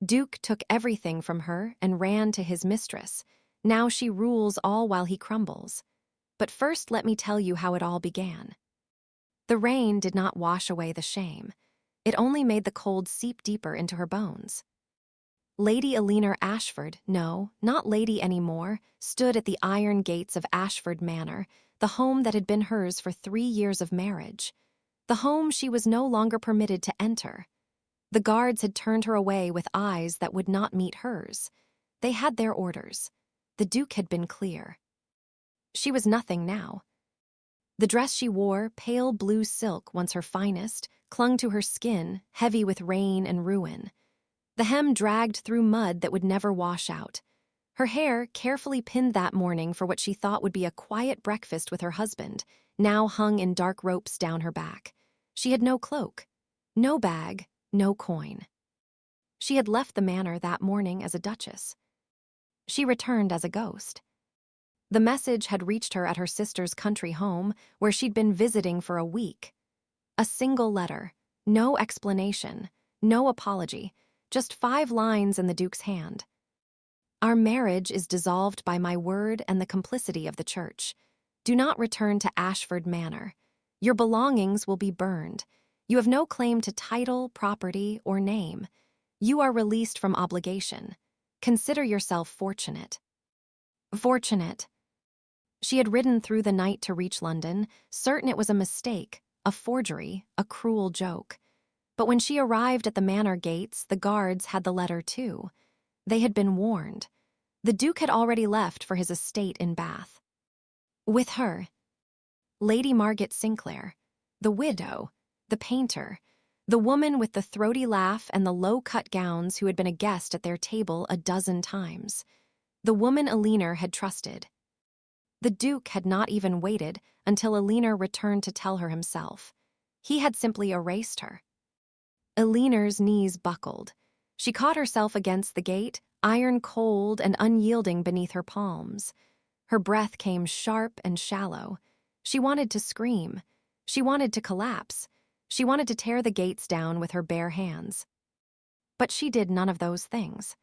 Duke took everything from her and ran to his mistress. Now she rules all while he crumbles. But first let me tell you how it all began. The rain did not wash away the shame. It only made the cold seep deeper into her bones. Lady Eleanor Ashford, no, not lady anymore, stood at the iron gates of Ashford Manor, the home that had been hers for 3 years of marriage. The home she was no longer permitted to enter. The guards had turned her away with eyes that would not meet hers. They had their orders. The Duke had been clear. She was nothing now. The dress she wore, pale blue silk once her finest, clung to her skin, heavy with rain and ruin. The hem dragged through mud that would never wash out. Her hair, carefully pinned that morning for what she thought would be a quiet breakfast with her husband, now hung in dark ropes down her back. She had no cloak, no bag, no coin. She had left the manor that morning as a duchess. She returned as a ghost. The message had reached her at her sister's country home, where she'd been visiting for a week. A single letter, no explanation, no apology, just 5 lines in the Duke's hand. Our marriage is dissolved by my word and the complicity of the church. Do not return to Ashford Manor. Your belongings will be burned. You have no claim to title, property, or name. You are released from obligation. Consider yourself fortunate. Fortunate. She had ridden through the night to reach London, certain it was a mistake, a forgery, a cruel joke. But when she arrived at the manor gates, the guards had the letter too. They had been warned. The Duke had already left for his estate in Bath. With her, Lady Margaret Sinclair, the widow, the painter, the woman with the throaty laugh and the low-cut gowns who had been a guest at their table a dozen times. The woman Eleanor had trusted. The Duke had not even waited until Eleanor returned to tell her himself. He had simply erased her. Eleanor's knees buckled. She caught herself against the gate, iron cold and unyielding beneath her palms. Her breath came sharp and shallow. She wanted to scream. She wanted to collapse. She wanted to tear the gates down with her bare hands. But she did none of those things.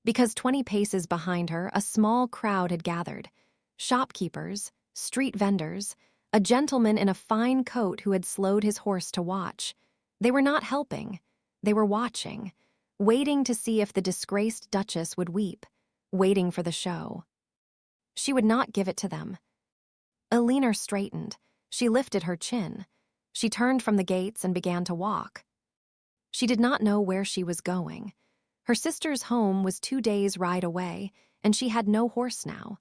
Because 20 paces behind her, a small crowd had gathered. Shopkeepers, street vendors, a gentleman in a fine coat who had slowed his horse to watch. They were not helping. They were watching, waiting to see if the disgraced Duchess would weep, waiting for the show. She would not give it to them. Eleanor straightened. She lifted her chin. She turned from the gates and began to walk. She did not know where she was going. Her sister's home was 2 days' ride away, and she had no horse now.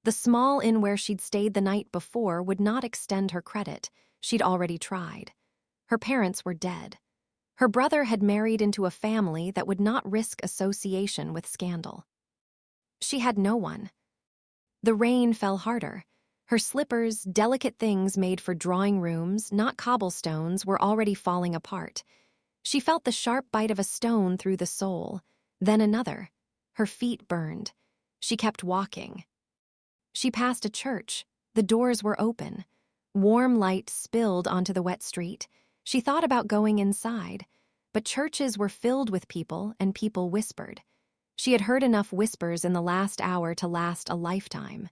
The small inn where she'd stayed the night before would not extend her credit. She'd already tried. Her parents were dead. Her brother had married into a family that would not risk association with scandal. She had no one. The rain fell harder. Her slippers, delicate things made for drawing rooms, not cobblestones, were already falling apart. She felt the sharp bite of a stone through the sole, then another. Her feet burned. She kept walking. She passed a church. The doors were open. Warm light spilled onto the wet street. She thought about going inside, but churches were filled with people, and people whispered. She had heard enough whispers in the last hour to last a lifetime.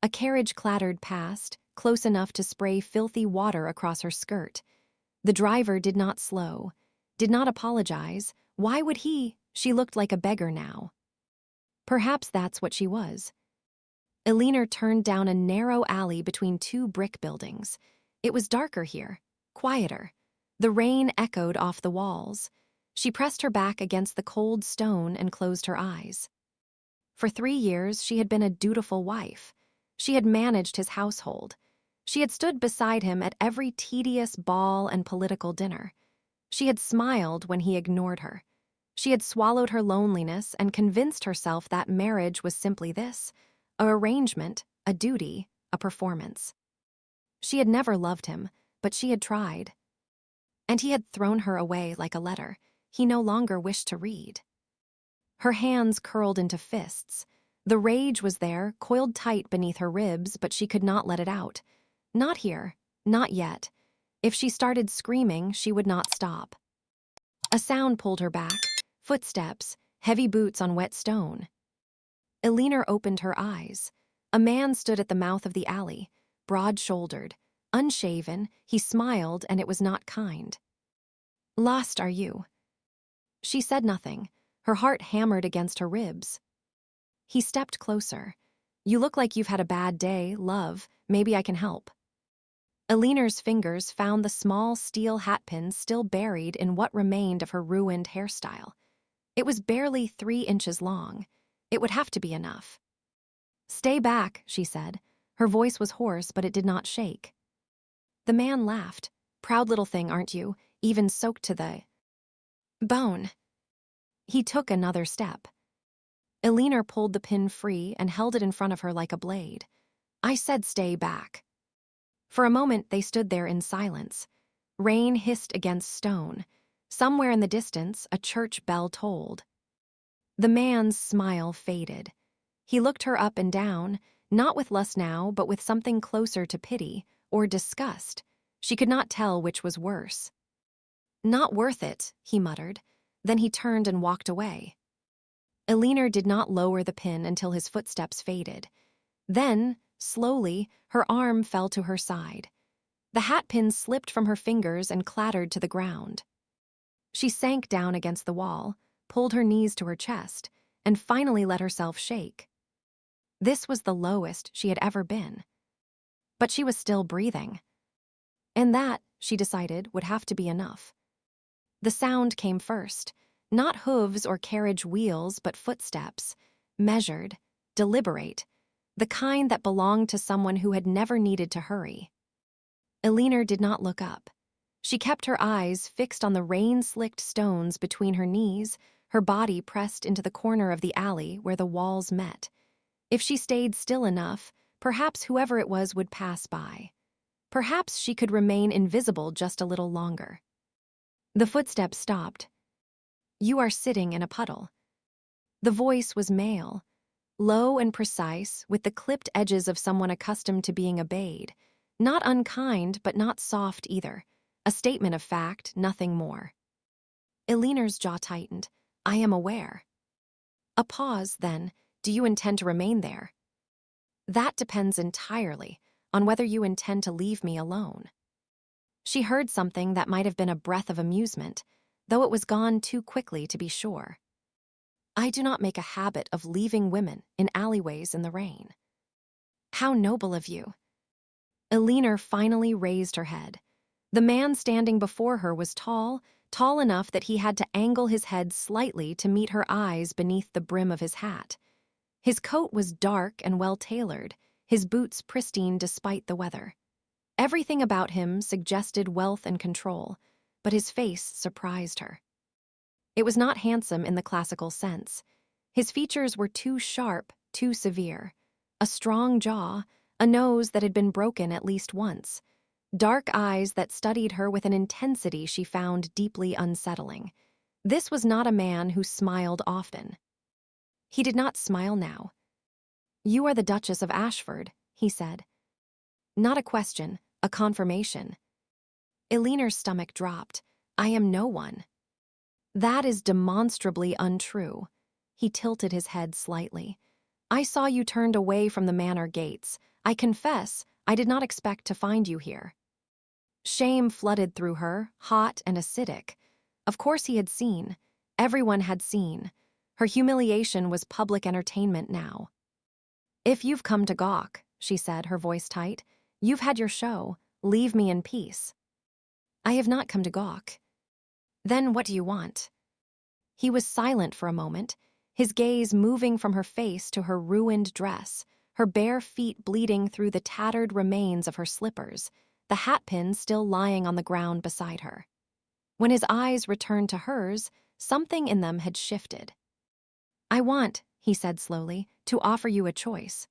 A carriage clattered past, close enough to spray filthy water across her skirt. The driver did not slow, did not apologize. Why would he? She looked like a beggar now. Perhaps that's what she was. Eleanor turned down a narrow alley between 2 brick buildings. It was darker here, quieter. The rain echoed off the walls. She pressed her back against the cold stone and closed her eyes. For 3 years, she had been a dutiful wife. She had managed his household. She had stood beside him at every tedious ball and political dinner. She had smiled when he ignored her. She had swallowed her loneliness and convinced herself that marriage was simply this: an arrangement, a duty, a performance. She had never loved him, but she had tried. And he had thrown her away like a letter he no longer wished to read. Her hands curled into fists. The rage was there, coiled tight beneath her ribs, but she could not let it out. Not here, not yet. If she started screaming, she would not stop. A sound pulled her back, Footsteps, heavy boots on wet stone. Elinor opened her eyes. A man stood at the mouth of the alley, broad-shouldered, unshaven. He smiled, and it was not kind. "Lost, are you?" She said nothing. Her heart hammered against her ribs. He stepped closer. "You look like you've had a bad day, love. Maybe I can help." Elinor's fingers found the small steel hatpin still buried in what remained of her ruined hairstyle. It was barely 3 inches long. It would have to be enough. "Stay back," she said. Her voice was hoarse, but it did not shake. The man laughed. "Proud little thing, aren't you? Even soaked to the bone." He took another step. Elinor pulled the pin free and held it in front of her like a blade. "I said stay back." For a moment they stood there in silence. Rain hissed against stone. Somewhere in the distance, a church bell tolled. The man's smile faded. He looked her up and down, not with lust now, but with something closer to pity or disgust. She could not tell which was worse. "Not worth it," he muttered. Then he turned and walked away. Elinor did not lower the pin until his footsteps faded. Then, slowly, her arm fell to her side. The hatpin slipped from her fingers and clattered to the ground. She sank down against the wall, pulled her knees to her chest, and finally let herself shake. This was the lowest she had ever been. But she was still breathing. And that, she decided, would have to be enough. The sound came first. Not hooves or carriage wheels, but footsteps, measured, deliberate, the kind that belonged to someone who had never needed to hurry. Elinor did not look up. She kept her eyes fixed on the rain-slicked stones between her knees, her body pressed into the corner of the alley where the walls met. If she stayed still enough, perhaps whoever it was would pass by. Perhaps she could remain invisible just a little longer. The footsteps stopped. "You are sitting in a puddle." The voice was male, low and precise, with the clipped edges of someone accustomed to being obeyed. Not unkind, but not soft either. A statement of fact, nothing more. Elinor's jaw tightened. "I am aware." A pause, then. "Do you intend to remain there?" "That depends entirely on whether you intend to leave me alone." She heard something that might have been a breath of amusement, though it was gone too quickly to be sure. "I do not make a habit of leaving women in alleyways in the rain." "How noble of you." Elinor finally raised her head. The man standing before her was tall enough that he had to angle his head slightly to meet her eyes beneath the brim of his hat. His coat was dark and well-tailored, his boots pristine despite the weather. Everything about him suggested wealth and control, but his face surprised her. It was not handsome in the classical sense. His features were too sharp, too severe. A strong jaw, a nose that had been broken at least once. Dark eyes that studied her with an intensity she found deeply unsettling. This was not a man who smiled often. He did not smile now. "You are the Duchess of Ashford," he said. Not a question, a confirmation. Elinor's stomach dropped. "I am no one." "That is demonstrably untrue." He tilted his head slightly. "I saw you turned away from the manor gates. I confess, I did not expect to find you here." Shame flooded through her, hot and acidic. Of course he had seen. Everyone had seen. Her humiliation was public entertainment now. "If you've come to gawk," she said, her voice tight, "you've had your show. Leave me in peace." "I have not come to gawk." "Then what do you want?" He was silent for a moment, his gaze moving from her face to her ruined dress, her bare feet bleeding through the tattered remains of her slippers, the hatpin still lying on the ground beside her. When his eyes returned to hers, something in them had shifted. "I want," he said slowly, "to offer you a choice."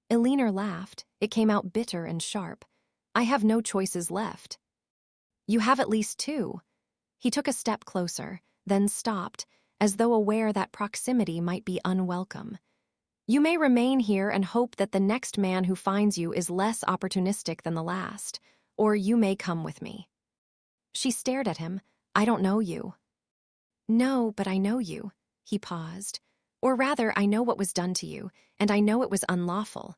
Elinor laughed. It came out bitter and sharp. "I have no choices left." "You have at least 2. He took a step closer, then stopped, as though aware that proximity might be unwelcome. "You may remain here and hope that the next man who finds you is less opportunistic than the last, or you may come with me." She stared at him. "I don't know you." No, but I know you. He paused. Or rather, I know what was done to you, and I know it was unlawful.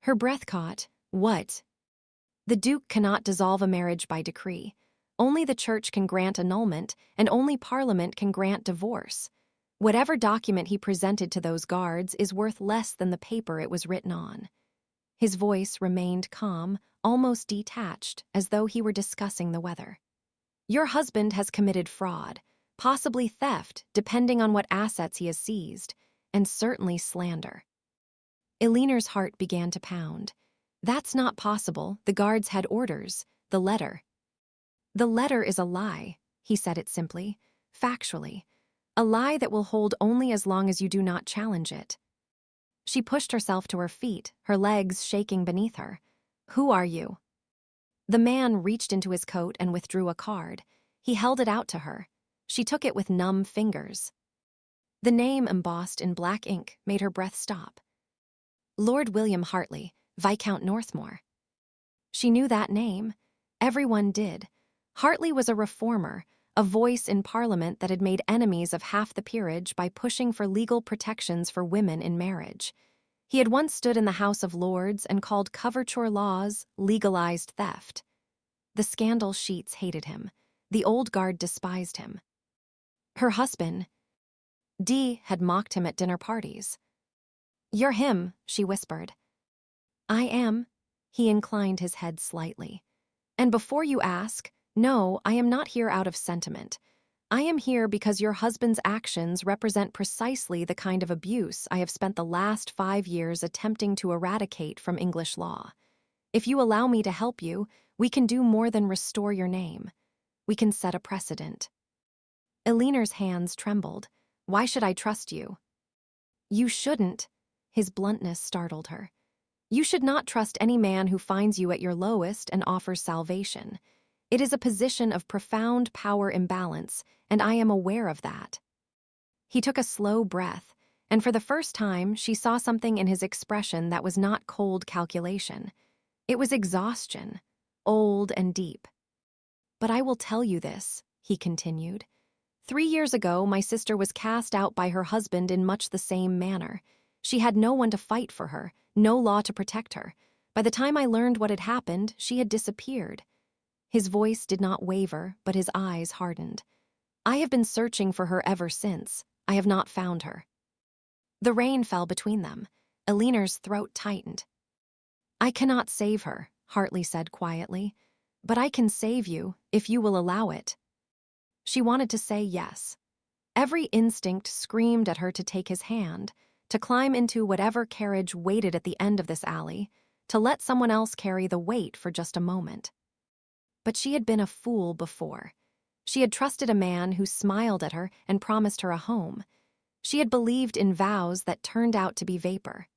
Her breath caught. What? The Duke cannot dissolve a marriage by decree. Only the Church can grant annulment, and only Parliament can grant divorce. Whatever document he presented to those guards is worth less than the paper it was written on. His voice remained calm, almost detached, as though he were discussing the weather. Your husband has committed fraud, possibly theft, depending on what assets he has seized, and certainly slander. Eleanor's heart began to pound. That's not possible. The guards had orders. The letter. The letter is a lie, he said it simply, factually. A lie that will hold only as long as you do not challenge it. She pushed herself to her feet, her legs shaking beneath her. Who are you? The man reached into his coat and withdrew a card. He held it out to her. She took it with numb fingers. The name embossed in black ink made her breath stop. Lord William Hartley, Viscount Northmore. She knew that name. Everyone did. Hartley was a reformer, a voice in Parliament that had made enemies of half the peerage by pushing for legal protections for women in marriage. He had once stood in the House of Lords and called coverture laws legalized theft. The scandal sheets hated him. The old guard despised him. Her husband, Dee, had mocked him at dinner parties. You're him, she whispered. I am. He inclined his head slightly. And before you ask, no, I am not here out of sentiment. I am here because your husband's actions represent precisely the kind of abuse I have spent the last 5 years attempting to eradicate from English law. If you allow me to help you, we can do more than restore your name. We can set a precedent. Eleanor's hands trembled. Why should I trust you? You shouldn't. His bluntness startled her. You should not trust any man who finds you at your lowest and offers salvation. It is a position of profound power imbalance, and I am aware of that. He took a slow breath, and for the first time she saw something in his expression that was not cold calculation. It was exhaustion, old and deep. But I will tell you this, he continued. 3 years ago, my sister was cast out by her husband in much the same manner. She had no one to fight for her, no law to protect her. By the time I learned what had happened, she had disappeared. His voice did not waver, but his eyes hardened. I have been searching for her ever since. I have not found her. The rain fell between them. Eleanor's throat tightened. I cannot save her, Hartley said quietly. But I can save you, if you will allow it. She wanted to say yes. Every instinct screamed at her to take his hand, to climb into whatever carriage waited at the end of this alley, to let someone else carry the weight for just a moment. But she had been a fool before. She had trusted a man who smiled at her and promised her a home. She had believed in vows that turned out to be vapor.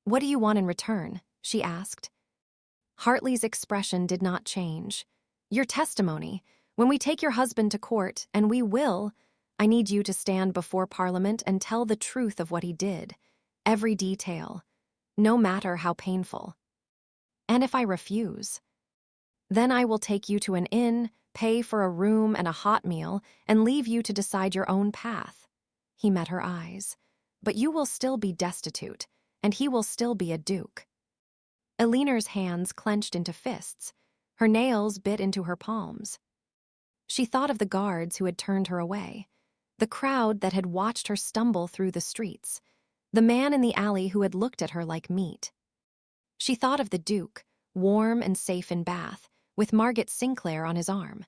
What do you want in return? She asked. Hartley's expression did not change. Your testimony. When we take your husband to court, and we will, I need you to stand before Parliament and tell the truth of what he did. Every detail. No matter how painful. And if I refuse? Then I will take you to an inn, pay for a room and a hot meal, and leave you to decide your own path. He met her eyes. But you will still be destitute, and he will still be a duke. Eleanor's hands clenched into fists. Her nails bit into her palms. She thought of the guards who had turned her away, the crowd that had watched her stumble through the streets, the man in the alley who had looked at her like meat. She thought of the Duke, warm and safe in Bath, with Margaret Sinclair on his arm.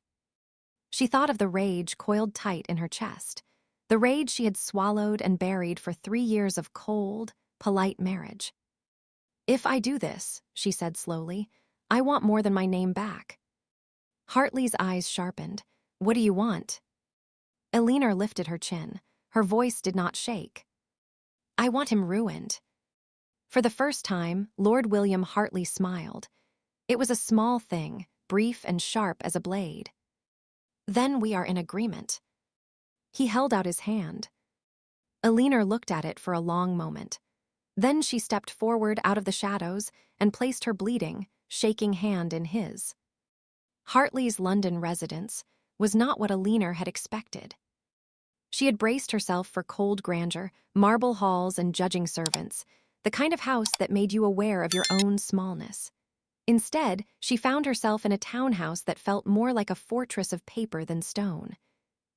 She thought of the rage coiled tight in her chest, the rage she had swallowed and buried for 3 years of cold, polite marriage. If I do this, she said slowly, I want more than my name back. Hartley's eyes sharpened. What do you want? Eleanor lifted her chin. Her voice did not shake. I want him ruined. For the first time, Lord William Hartley smiled. It was a small thing, brief and sharp as a blade. Then we are in agreement. He held out his hand. Eleanor looked at it for a long moment. Then she stepped forward out of the shadows and placed her bleeding, shaking hand in his. Hartley's London residence was not what Eleanor had expected. She had braced herself for cold grandeur, marble halls, and judging servants, the kind of house that made you aware of your own smallness. Instead, she found herself in a townhouse that felt more like a fortress of paper than stone.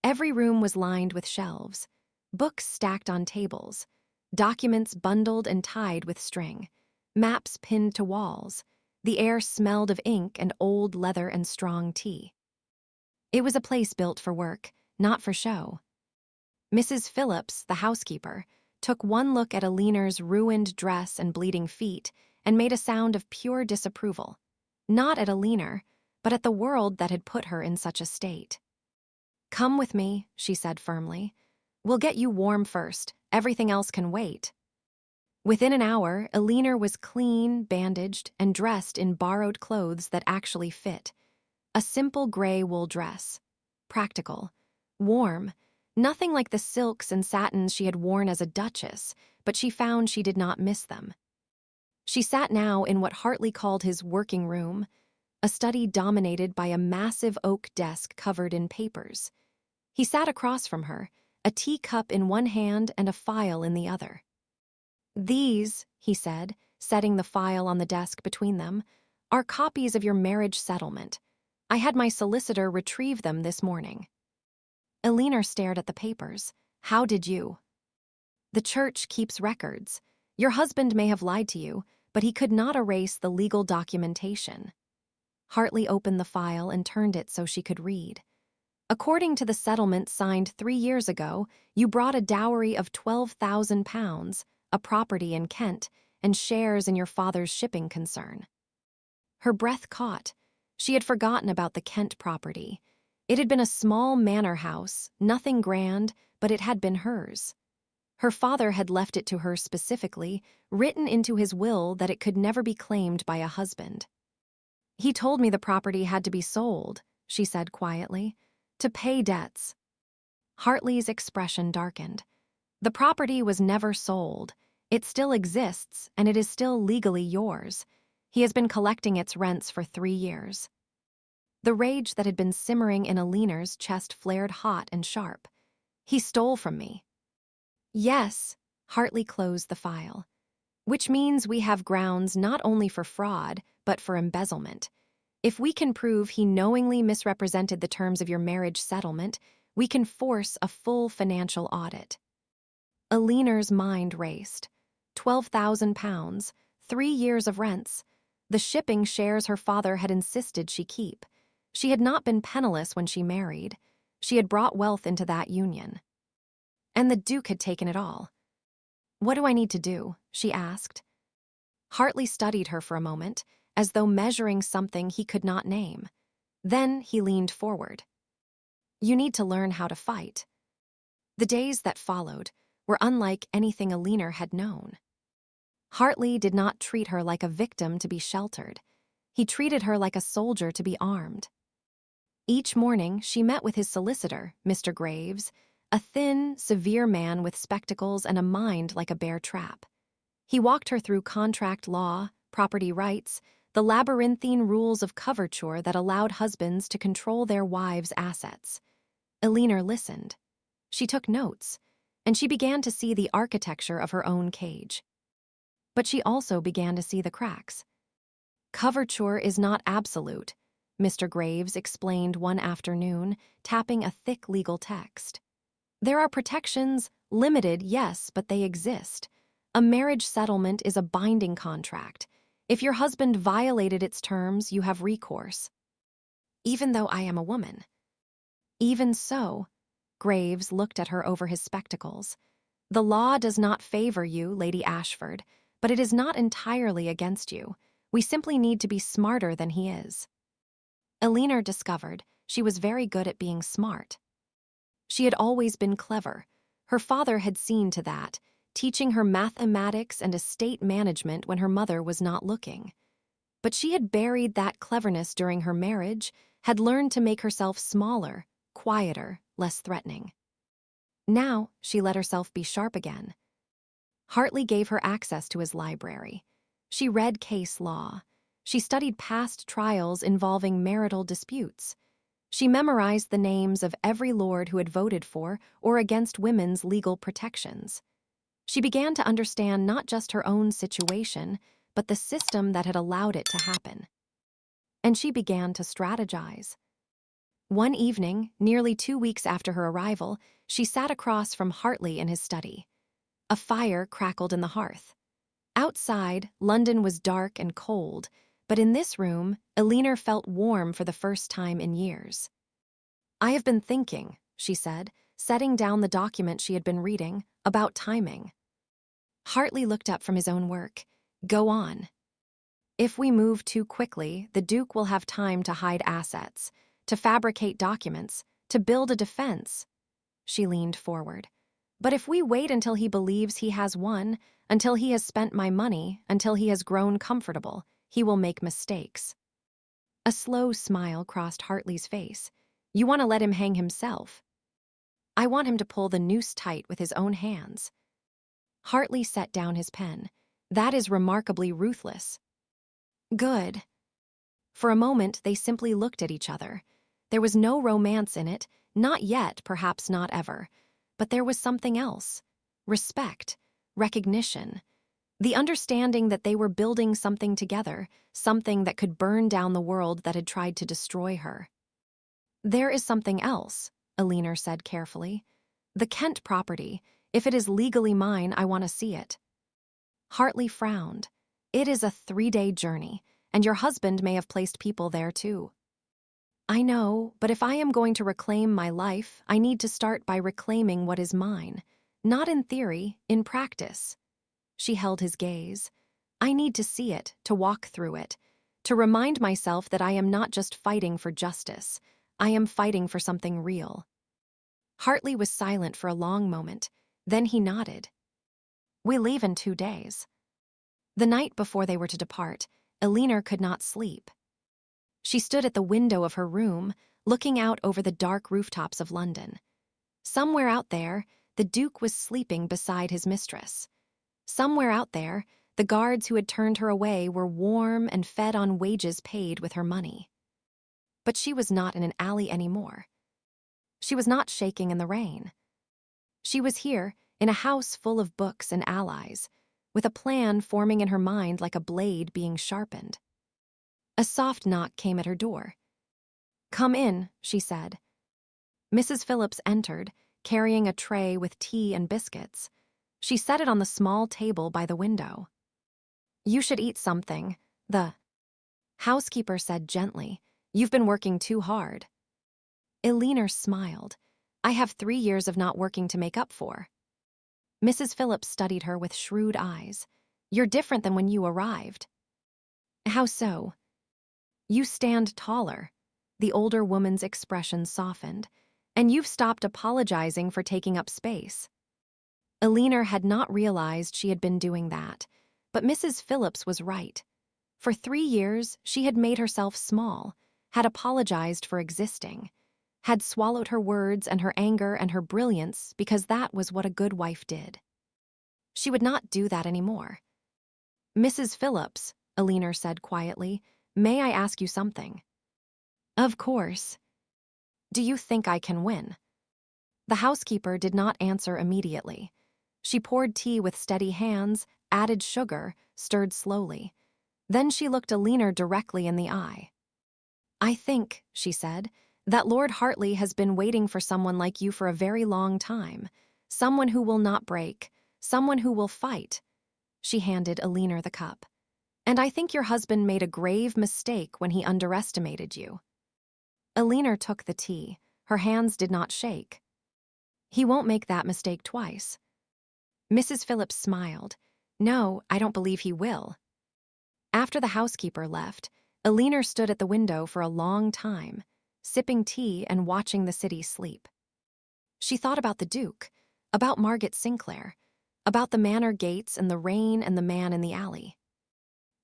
Every room was lined with shelves, books stacked on tables, documents bundled and tied with string, maps pinned to walls. The air smelled of ink and old leather and strong tea. It was a place built for work, not for show. Mrs. Phillips, the housekeeper, took one look at Aliner's ruined dress and bleeding feet and made a sound of pure disapproval. Not at Aliner, but at the world that had put her in such a state. "Come with me," she said firmly. "We'll get you warm first. Everything else can wait." Within an hour, Aliner was clean, bandaged, and dressed in borrowed clothes that actually fit. A simple gray wool dress. Practical. Warm. Nothing like the silks and satins she had worn as a duchess, but she found she did not miss them. She sat now in what Hartley called his working room, a study dominated by a massive oak desk covered in papers. He sat across from her, a teacup in one hand and a file in the other. "These," he said, setting the file on the desk between them, "are copies of your marriage settlement. I had my solicitor retrieve them this morning." Aliner stared at the papers. "How did you?" "The church keeps records. Your husband may have lied to you, but he could not erase the legal documentation." Hartley opened the file and turned it so she could read. "According to the settlement signed 3 years ago, you brought a dowry of £12,000, a property in Kent, and shares in your father's shipping concern." Her breath caught. She had forgotten about the Kent property. It had been a small manor house, nothing grand, but it had been hers. Her father had left it to her specifically, written into his will that it could never be claimed by a husband. "He told me the property had to be sold," she said quietly, "to pay debts." Hartley's expression darkened. "The property was never sold. It still exists, and it is still legally yours. He has been collecting its rents for 3 years. The rage that had been simmering in Aliner's chest flared hot and sharp. "He stole from me." "Yes," Hartley closed the file. "Which means we have grounds not only for fraud, but for embezzlement. If we can prove he knowingly misrepresented the terms of your marriage settlement, we can force a full financial audit." Aliner's mind raced. £12,000, 3 years of rents, the shipping shares her father had insisted she keep. She had not been penniless when she married. She had brought wealth into that union. And the Duke had taken it all. "What do I need to do?" she asked. Hartley studied her for a moment, as though measuring something he could not name. Then he leaned forward. "You need to learn how to fight." The days that followed were unlike anything Aliner had known. Hartley did not treat her like a victim to be sheltered. He treated her like a soldier to be armed. Each morning, she met with his solicitor, Mr. Graves, a thin, severe man with spectacles and a mind like a bear trap. He walked her through contract law, property rights, the labyrinthine rules of coverture that allowed husbands to control their wives' assets. Aliner listened. She took notes, and she began to see the architecture of her own cage. But she also began to see the cracks. "Coverture is not absolute," Mr. Graves explained one afternoon, tapping a thick legal text. "There are protections, limited, yes, but they exist. A marriage settlement is a binding contract. If your husband violated its terms, you have recourse." "Even though I am a woman." "Even so," Graves looked at her over his spectacles. "The law does not favor you, Lady Ashford, but it is not entirely against you. We simply need to be smarter than he is." Aliner discovered she was very good at being smart. She had always been clever. Her father had seen to that, teaching her mathematics and estate management when her mother was not looking. But she had buried that cleverness during her marriage, had learned to make herself smaller, quieter, less threatening. Now she let herself be sharp again. Hartley gave her access to his library. She read case law. She studied past trials involving marital disputes. She memorized the names of every lord who had voted for or against women's legal protections. She began to understand not just her own situation, but the system that had allowed it to happen. And she began to strategize. One evening, nearly 2 weeks after her arrival, she sat across from Hartley in his study. A fire crackled in the hearth. Outside, London was dark and cold, but in this room, Elinor felt warm for the first time in years. "I have been thinking," she said, setting down the document she had been reading, "about timing." Hartley looked up from his own work. "Go on." "If we move too quickly, the Duke will have time to hide assets, to fabricate documents, to build a defense." She leaned forward. "But if we wait until he believes he has won, until he has spent my money, until he has grown comfortable, he will make mistakes." A slow smile crossed Hartley's face. "You want to let him hang himself." "I want him to pull the noose tight with his own hands." Hartley set down his pen. "That is remarkably ruthless." "Good." For a moment, they simply looked at each other. There was no romance in it, not yet, perhaps not ever. But there was something else. Respect, recognition, the understanding that they were building something together, something that could burn down the world that had tried to destroy her. "There is something else," Elinor said carefully. "The Kent property. If it is legally mine, I want to see it." Hartley frowned. "It is a 3-day journey, and your husband may have placed people there too." "I know, but if I am going to reclaim my life, I need to start by reclaiming what is mine. Not in theory, in practice." She held his gaze. "I need to see it, to walk through it, to remind myself that I am not just fighting for justice. I am fighting for something real." Hartley was silent for a long moment. Then he nodded. "We leave in 2 days." The night before they were to depart, Elinor could not sleep. She stood at the window of her room, looking out over the dark rooftops of London. Somewhere out there, the Duke was sleeping beside his mistress. Somewhere out there, the guards who had turned her away were warm and fed on wages paid with her money. But she was not in an alley anymore. She was not shaking in the rain. She was here, in a house full of books and allies, with a plan forming in her mind like a blade being sharpened. A soft knock came at her door. "Come in," she said. Mrs. Phillips entered, carrying a tray with tea and biscuits. She set it on the small table by the window. "You should eat something," the housekeeper said gently. "You've been working too hard." Elinor smiled. "I have 3 years of not working to make up for." Mrs. Phillips studied her with shrewd eyes. "You're different than when you arrived." "How so?" "You stand taller." The older woman's expression softened. "And you've stopped apologizing for taking up space." Elinor had not realized she had been doing that, but Mrs. Phillips was right. For 3 years, she had made herself small, had apologized for existing, had swallowed her words and her anger and her brilliance because that was what a good wife did. She would not do that anymore. "Mrs. Phillips," Elinor said quietly, "may I ask you something?" "Of course." "Do you think I can win?" The housekeeper did not answer immediately. She poured tea with steady hands, added sugar, stirred slowly. Then she looked Elinor directly in the eye. "I think," she said, "that Lord Hartley has been waiting for someone like you for a very long time. Someone who will not break, someone who will fight." She handed Elinor the cup. "And I think your husband made a grave mistake when he underestimated you." Elinor took the tea. Her hands did not shake. "He won't make that mistake twice." Mrs. Phillips smiled. "No, I don't believe he will." After the housekeeper left, Elinor stood at the window for a long time, sipping tea and watching the city sleep. She thought about the Duke, about Margaret Sinclair, about the manor gates and the rain and the man in the alley.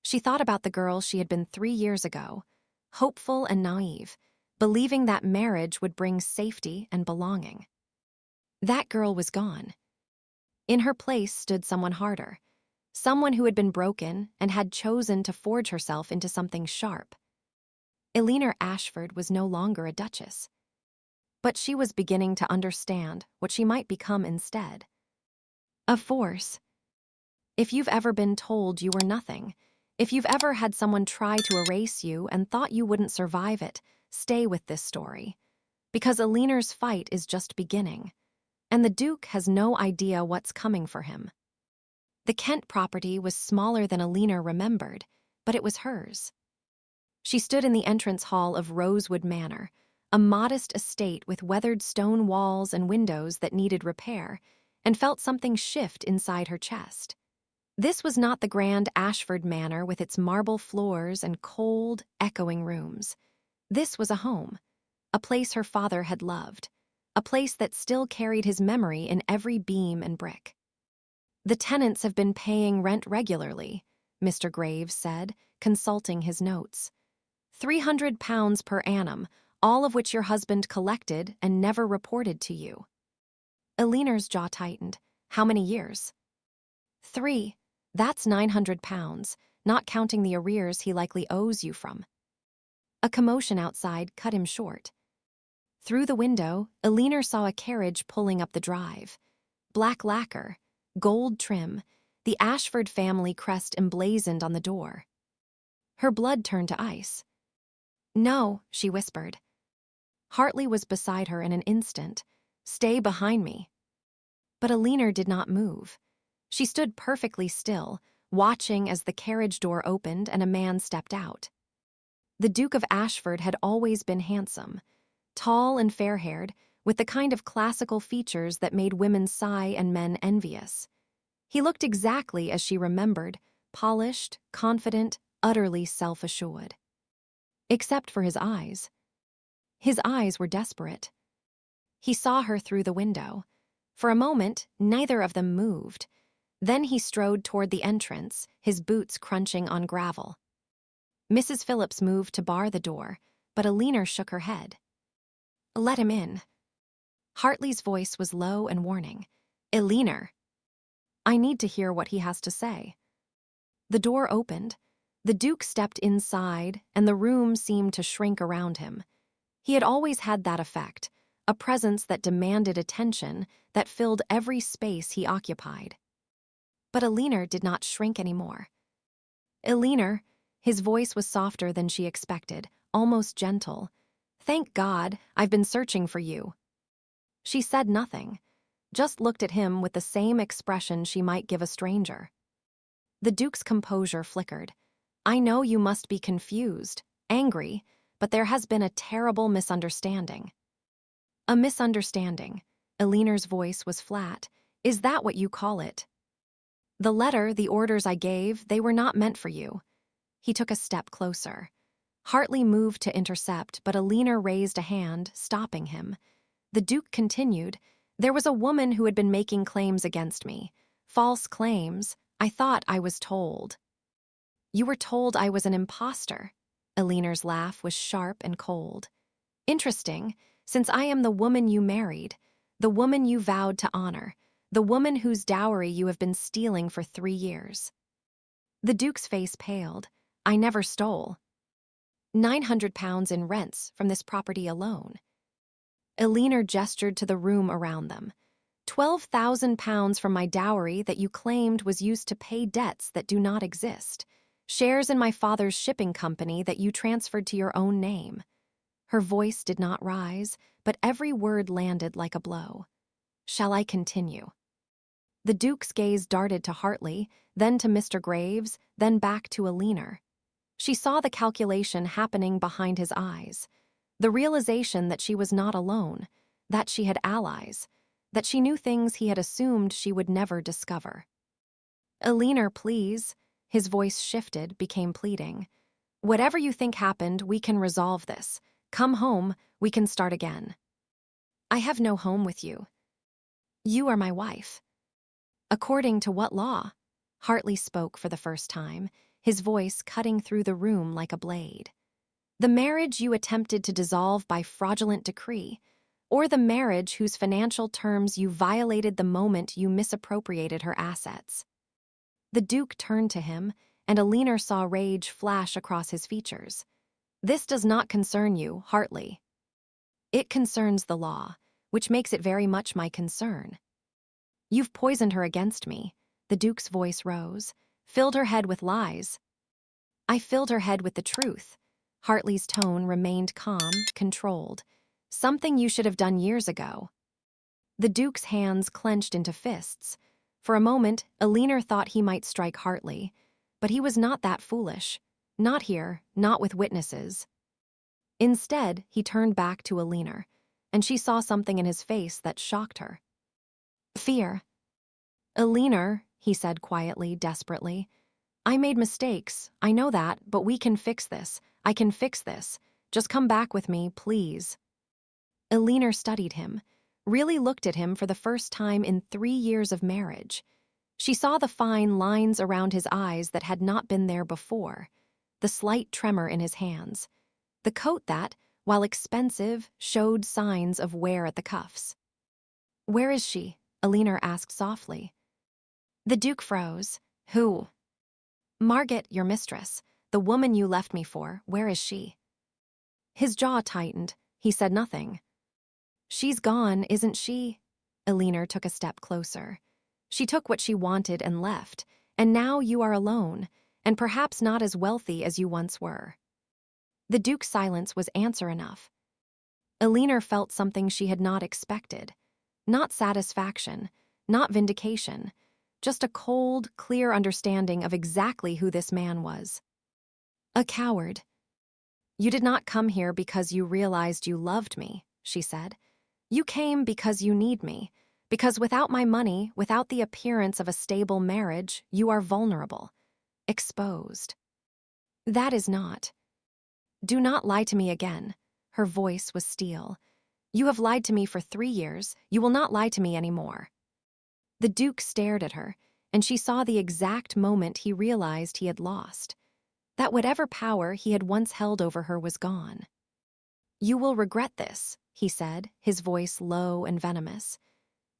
She thought about the girl she had been 3 years ago, hopeful and naive, believing that marriage would bring safety and belonging. That girl was gone. In her place stood someone harder, someone who had been broken and had chosen to forge herself into something sharp. Eleanor Ashford was no longer a duchess. But she was beginning to understand what she might become instead. A force. If you've ever been told you were nothing, if you've ever had someone try to erase you and thought you wouldn't survive it, stay with this story. Because Eleanor's fight is just beginning, and the Duke has no idea what's coming for him. The Kent property was smaller than Eleanor remembered, but it was hers. She stood in the entrance hall of Rosewood Manor, a modest estate with weathered stone walls and windows that needed repair, and felt something shift inside her chest. This was not the grand Ashford Manor with its marble floors and cold, echoing rooms. This was a home, a place her father had loved, a place that still carried his memory in every beam and brick. "The tenants have been paying rent regularly," Mr. Graves said, consulting his notes. £300 per annum, all of which your husband collected and never reported to you. Eleanor's jaw tightened. How many years? 3. That's £900, not counting the arrears he likely owes you from. A commotion outside cut him short. Through the window, Eleanor saw a carriage pulling up the drive. Black lacquer, gold trim, the Ashford family crest emblazoned on the door. Her blood turned to ice. "No," she whispered. Hartley was beside her in an instant. "Stay behind me." But Eleanor did not move. She stood perfectly still, watching as the carriage door opened and a man stepped out. The Duke of Ashford had always been handsome, tall and fair-haired, with the kind of classical features that made women sigh and men envious. He looked exactly as she remembered, polished, confident, utterly self-assured. Except for his eyes. His eyes were desperate. He saw her through the window. For a moment, neither of them moved. Then he strode toward the entrance, his boots crunching on gravel. Mrs. Phillips moved to bar the door, but Eleanor shook her head. "Let him in." Hartley's voice was low and warning. "Eleanor, I need to hear what he has to say." The door opened. The Duke stepped inside, and the room seemed to shrink around him. He had always had that effect, a presence that demanded attention, that filled every space he occupied. But Eleanor did not shrink anymore. "Eleanor," his voice was softer than she expected, almost gentle. "Thank God, I've been searching for you." She said nothing, just looked at him with the same expression she might give a stranger. The Duke's composure flickered. "I know you must be confused, angry, but there has been a terrible misunderstanding." "A misunderstanding?" Eleanor's voice was flat. "Is that what you call it? The letter, the orders I gave, they were not meant for you." He took a step closer. Hartley moved to intercept, but Eleanor raised a hand, stopping him. The Duke continued, "There was a woman who had been making claims against me. False claims. I thought I was told." "You were told I was an imposter." Eleanor's laugh was sharp and cold. "Interesting, since I am the woman you married, the woman you vowed to honor, the woman whose dowry you have been stealing for 3 years. The Duke's face paled. "I never stole." £900 in rents from this property alone. Eleanor gestured to the room around them. £12,000 from my dowry that you claimed was used to pay debts that do not exist. Shares in my father's shipping company that you transferred to your own name." Her voice did not rise, but every word landed like a blow. "Shall I continue?" The Duke's gaze darted to Hartley, then to Mr. Graves, then back to Eleanor. She saw the calculation happening behind his eyes, the realization that she was not alone, that she had allies, that she knew things he had assumed she would never discover. "Eleanor, please." His voice shifted, became pleading. "Whatever you think happened, we can resolve this. Come home, we can start again." "I have no home with you. You are my wife." "According to what law?" Hartley spoke for the first time, his voice cutting through the room like a blade. "The marriage you attempted to dissolve by fraudulent decree, or the marriage whose financial terms you violated the moment you misappropriated her assets." The Duke turned to him, and Eleanor saw rage flash across his features. This does not concern you, Hartley. It concerns the law, which makes it very much my concern. You've poisoned her against me. The Duke's voice rose. Filled her head with lies. I filled her head with the truth. Hartley's tone remained calm, controlled. Something you should have done years ago. The Duke's hands clenched into fists. For a moment, Alina thought he might strike Hartley, but he was not that foolish. Not here, not with witnesses. Instead, he turned back to Alina, and she saw something in his face that shocked her. Fear. Alina, he said quietly, desperately. I made mistakes, I know that, but we can fix this. I can fix this. Just come back with me, please. Alina studied him, really looked at him for the first time in 3 years of marriage. She saw the fine lines around his eyes that had not been there before, the slight tremor in his hands, the coat that, while expensive, showed signs of wear at the cuffs. Where is she? Alina asked softly. The Duke froze. Who? Margaret, your mistress, the woman you left me for, where is she? His jaw tightened. He said nothing. She's gone, isn't she? Alina took a step closer. She took what she wanted and left, and now you are alone, and perhaps not as wealthy as you once were. The Duke's silence was answer enough. Alina felt something she had not expected. Not satisfaction, not vindication, just a cold, clear understanding of exactly who this man was. A coward. You did not come here because you realized you loved me, she said. You came because you need me, because without my money, without the appearance of a stable marriage, you are vulnerable, exposed. That is not. Do not lie to me again. Her voice was steel. You have lied to me for 3 years. You will not lie to me anymore. The Duke stared at her, and she saw the exact moment he realized he had lost, that whatever power he had once held over her was gone. You will regret this, he said, his voice low and venomous.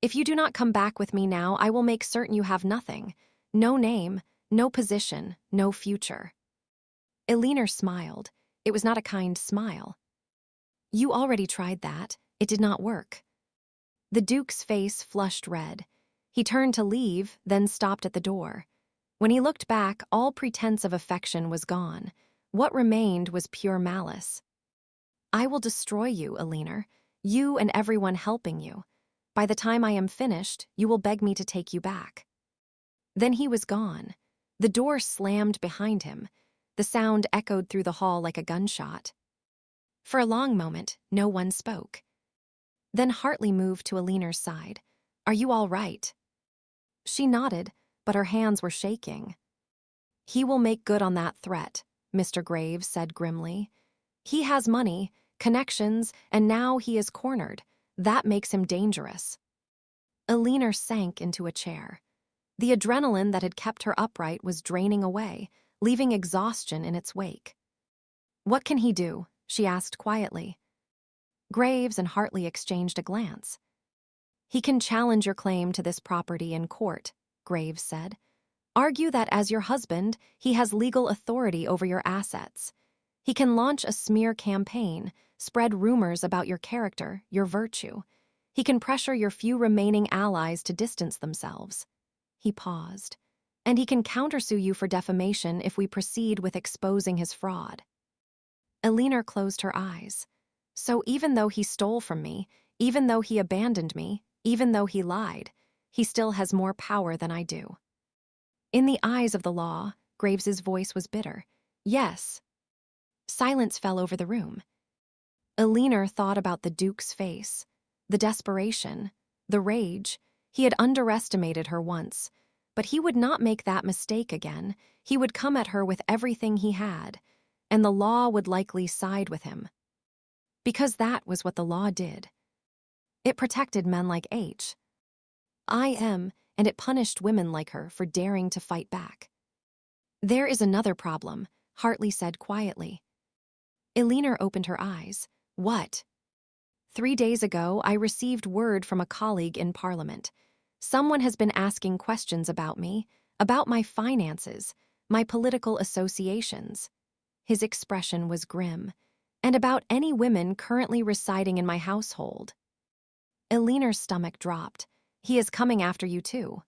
If you do not come back with me now, I will make certain you have nothing. No name, no position, no future. Alina smiled. It was not a kind smile. You already tried that. It did not work. The Duke's face flushed red. He turned to leave, then stopped at the door. When he looked back, all pretense of affection was gone. What remained was pure malice. I will destroy you, Alina, you and everyone helping you. By the time I am finished, you will beg me to take you back. Then he was gone. The door slammed behind him. The sound echoed through the hall like a gunshot. For a long moment, no one spoke. Then Hartley moved to Alina's side. Are you all right? She nodded, but her hands were shaking. He will make good on that threat, Mr. Graves said grimly. He has money, connections, and now he is cornered. That makes him dangerous. Alina sank into a chair. The adrenaline that had kept her upright was draining away, leaving exhaustion in its wake. What can he do? She asked quietly. Graves and Hartley exchanged a glance. He can challenge your claim to this property in court, Graves said. Argue that as your husband, he has legal authority over your assets. He can launch a smear campaign, spread rumors about your character, your virtue. He can pressure your few remaining allies to distance themselves. He paused. And he can countersue you for defamation if we proceed with exposing his fraud. Alina closed her eyes. So even though he stole from me, even though he abandoned me, even though he lied, he still has more power than I do. In the eyes of the law, Graves's voice was bitter. Yes. Silence fell over the room. Alina thought about the Duke's face, the desperation, the rage. He had underestimated her once, but he would not make that mistake again. He would come at her with everything he had, and the law would likely side with him. Because that was what the law did. It protected men like H.I.M., and it punished women like her for daring to fight back. There is another problem, Hartley said quietly. Alina opened her eyes. What? 3 days ago, I received word from a colleague in Parliament. Someone has been asking questions about me, about my finances, my political associations. His expression was grim. "And about any women currently residing in my household." Eleanor's stomach dropped. "He is coming after you too.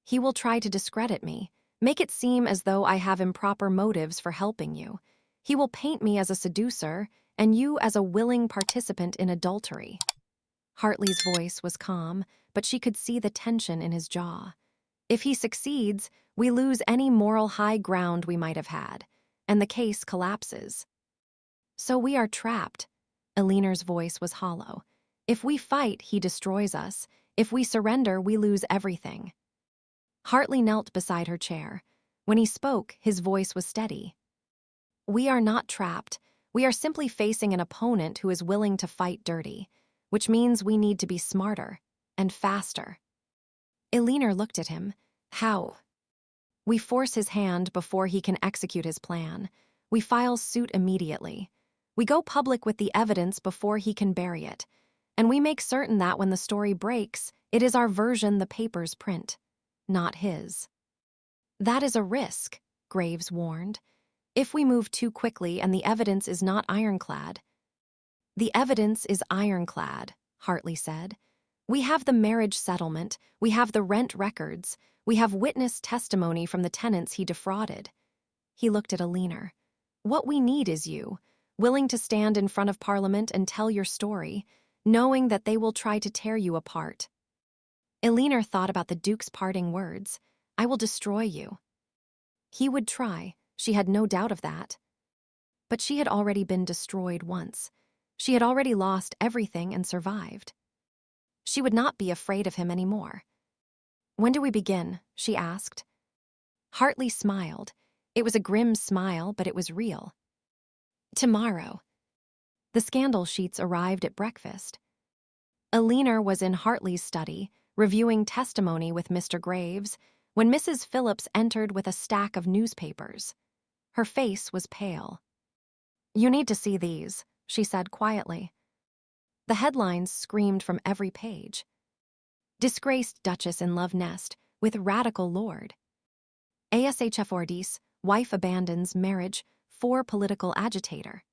He will try to discredit me, make it seem as though I have improper motives for helping you. He will paint me as a seducer and you as a willing participant in adultery." Hartley's voice was calm, but she could see the tension in his jaw. "If he succeeds, we lose any moral high ground we might have had, and the case collapses." "So we are trapped." Eleanor's voice was hollow. "If we fight, he destroys us. If we surrender, we lose everything." Hartley knelt beside her chair. When he spoke, his voice was steady. "We are not trapped. We are simply facing an opponent who is willing to fight dirty, which means we need to be smarter and faster." Eleanor looked at him. "How?" "We force his hand before he can execute his plan. We file suit immediately. We go public with the evidence before he can bury it. And we make certain that when the story breaks, it is our version the papers print, not his." "That is a risk," Graves warned. "If we move too quickly and the evidence is not ironclad." "The evidence is ironclad," Hartley said. "We have the marriage settlement, we have the rent records, we have witness testimony from the tenants he defrauded." He looked at Eleanor. "What we need is you, willing to stand in front of Parliament and tell your story, knowing that they will try to tear you apart." Eleanor thought about the Duke's parting words. "I will destroy you." He would try, she had no doubt of that. But she had already been destroyed once. She had already lost everything and survived. She would not be afraid of him anymore. "When do we begin?" she asked. Hartley smiled. It was a grim smile, but it was real. "Tomorrow." The scandal sheets arrived at breakfast. Eleanor was in Hartley's study, reviewing testimony with Mr. Graves, when Mrs. Phillips entered with a stack of newspapers. Her face was pale. "You need to see these," she said quietly. The headlines screamed from every page. "Disgraced Duchess in love nest with radical lord." "ASHFordis, wife abandons marriage for political agitator."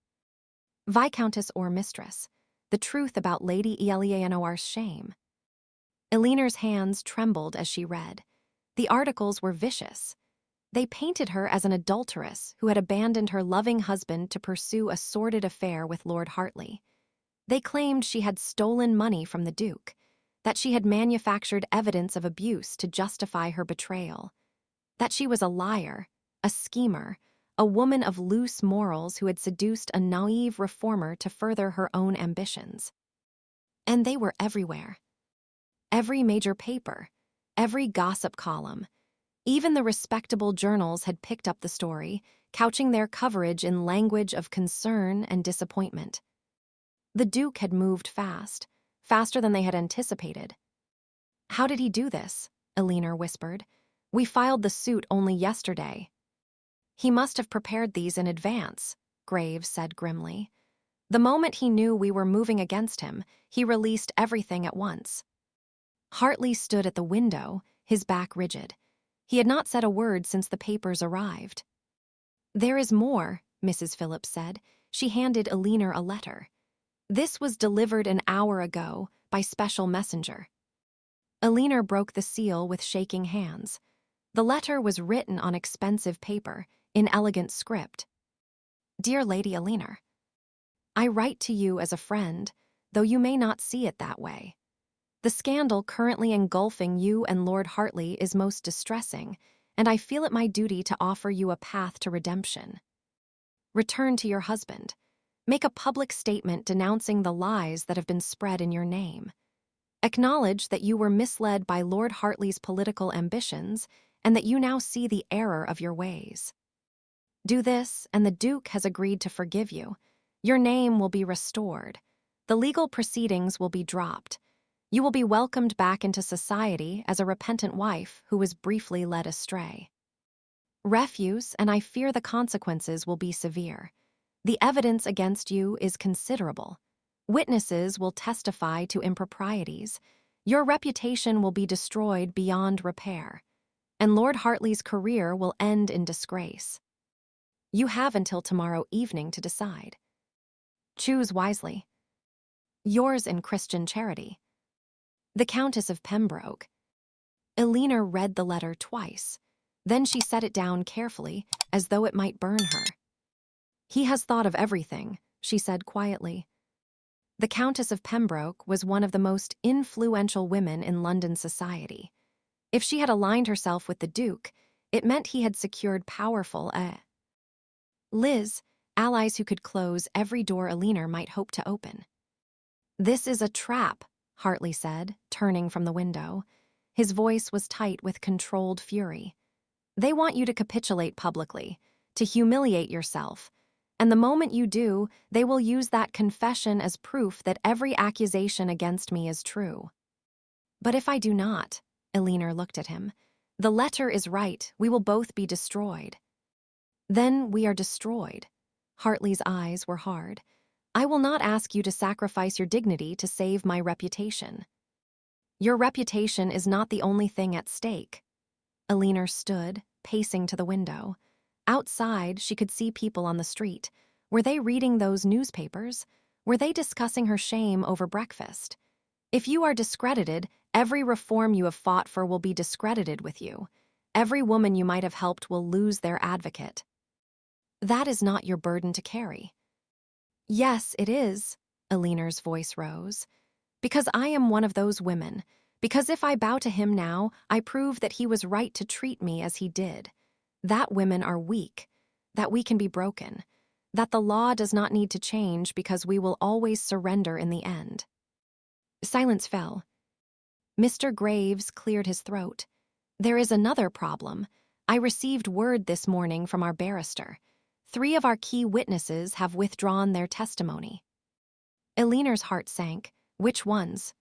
"Viscountess or Mistress, the truth about Lady Eleanor's shame." Eleanor's hands trembled as she read. The articles were vicious. They painted her as an adulteress who had abandoned her loving husband to pursue a sordid affair with Lord Hartley. They claimed she had stolen money from the Duke, that she had manufactured evidence of abuse to justify her betrayal, that she was a liar, a schemer, a woman of loose morals who had seduced a naive reformer to further her own ambitions. And they were everywhere. Every major paper, every gossip column, even the respectable journals had picked up the story, couching their coverage in language of concern and disappointment. The Duke had moved fast, faster than they had anticipated. "How did he do this?" Eleanor whispered. "We filed the suit only yesterday." "He must have prepared these in advance," Graves said grimly. "The moment he knew we were moving against him, he released everything at once." Hartley stood at the window, his back rigid. He had not said a word since the papers arrived. "There is more," Mrs. Phillips said. She handed Eleanor a letter. "This was delivered an hour ago by special messenger." Eleanor broke the seal with shaking hands. The letter was written on expensive paper, in elegant script. "Dear Lady Eleanor, I write to you as a friend, though you may not see it that way. The scandal currently engulfing you and Lord Hartley is most distressing, and I feel it my duty to offer you a path to redemption. Return to your husband. Make a public statement denouncing the lies that have been spread in your name. Acknowledge that you were misled by Lord Hartley's political ambitions and that you now see the error of your ways. Do this, and the Duke has agreed to forgive you. Your name will be restored. The legal proceedings will be dropped. You will be welcomed back into society as a repentant wife who was briefly led astray. Refuse, and I fear the consequences will be severe. The evidence against you is considerable. Witnesses will testify to improprieties. Your reputation will be destroyed beyond repair, and Lord Hartley's career will end in disgrace." You have until tomorrow evening to decide. Choose wisely. Yours in Christian charity. The Countess of Pembroke. Elena read the letter twice. Then she set it down carefully, as though it might burn her. He has thought of everything, she said quietly. The Countess of Pembroke was one of the most influential women in London society. If she had aligned herself with the Duke, it meant he had secured powerful Liz, allies who could close every door Elena might hope to open. This is a trap, Hartley said, turning from the window. His voice was tight with controlled fury. They want you to capitulate publicly, to humiliate yourself. And the moment you do, they will use that confession as proof that every accusation against me is true. But if I do not, Elena looked at him, the letter is right, we will both be destroyed. Then we are destroyed. Hartley's eyes were hard. I will not ask you to sacrifice your dignity to save my reputation. Your reputation is not the only thing at stake. Elena stood, pacing to the window. Outside, she could see people on the street. Were they reading those newspapers? Were they discussing her shame over breakfast? If you are discredited, every reform you have fought for will be discredited with you. Every woman you might have helped will lose their advocate. That is not your burden to carry. Yes, it is, Elena's voice rose. Because I am one of those women. Because if I bow to him now, I prove that he was right to treat me as he did. That women are weak, that we can be broken, that the law does not need to change because we will always surrender in the end. Silence fell. Mr. Graves cleared his throat. There is another problem. I received word this morning from our barrister. 3 of our key witnesses have withdrawn their testimony. Elena's heart sank. Which ones?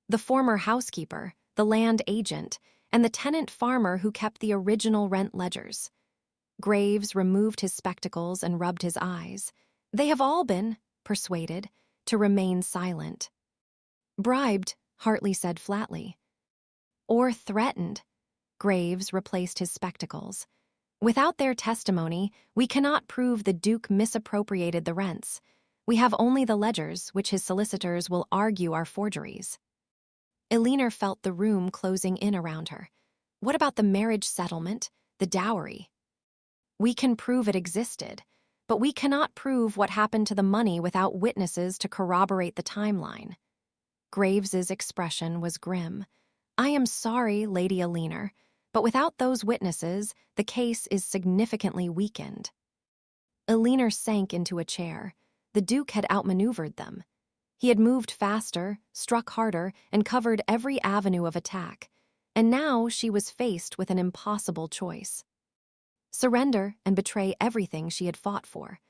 The former housekeeper, the land agent, and the tenant farmer who kept the original rent ledgers. Graves removed his spectacles and rubbed his eyes. They have all been persuaded to remain silent. Bribed, Hartley said flatly. Or threatened. Graves replaced his spectacles. Without their testimony, we cannot prove the Duke misappropriated the rents. We have only the ledgers, which his solicitors will argue are forgeries. Elena felt the room closing in around her. What about the marriage settlement, the dowry? We can prove it existed, but we cannot prove what happened to the money without witnesses to corroborate the timeline. Graves's expression was grim. I am sorry, Lady Elena, but without those witnesses, the case is significantly weakened. Elena sank into a chair. The Duke had outmaneuvered them. He had moved faster, struck harder, and covered every avenue of attack. And now she was faced with an impossible choice. Surrender and betray everything she had fought for,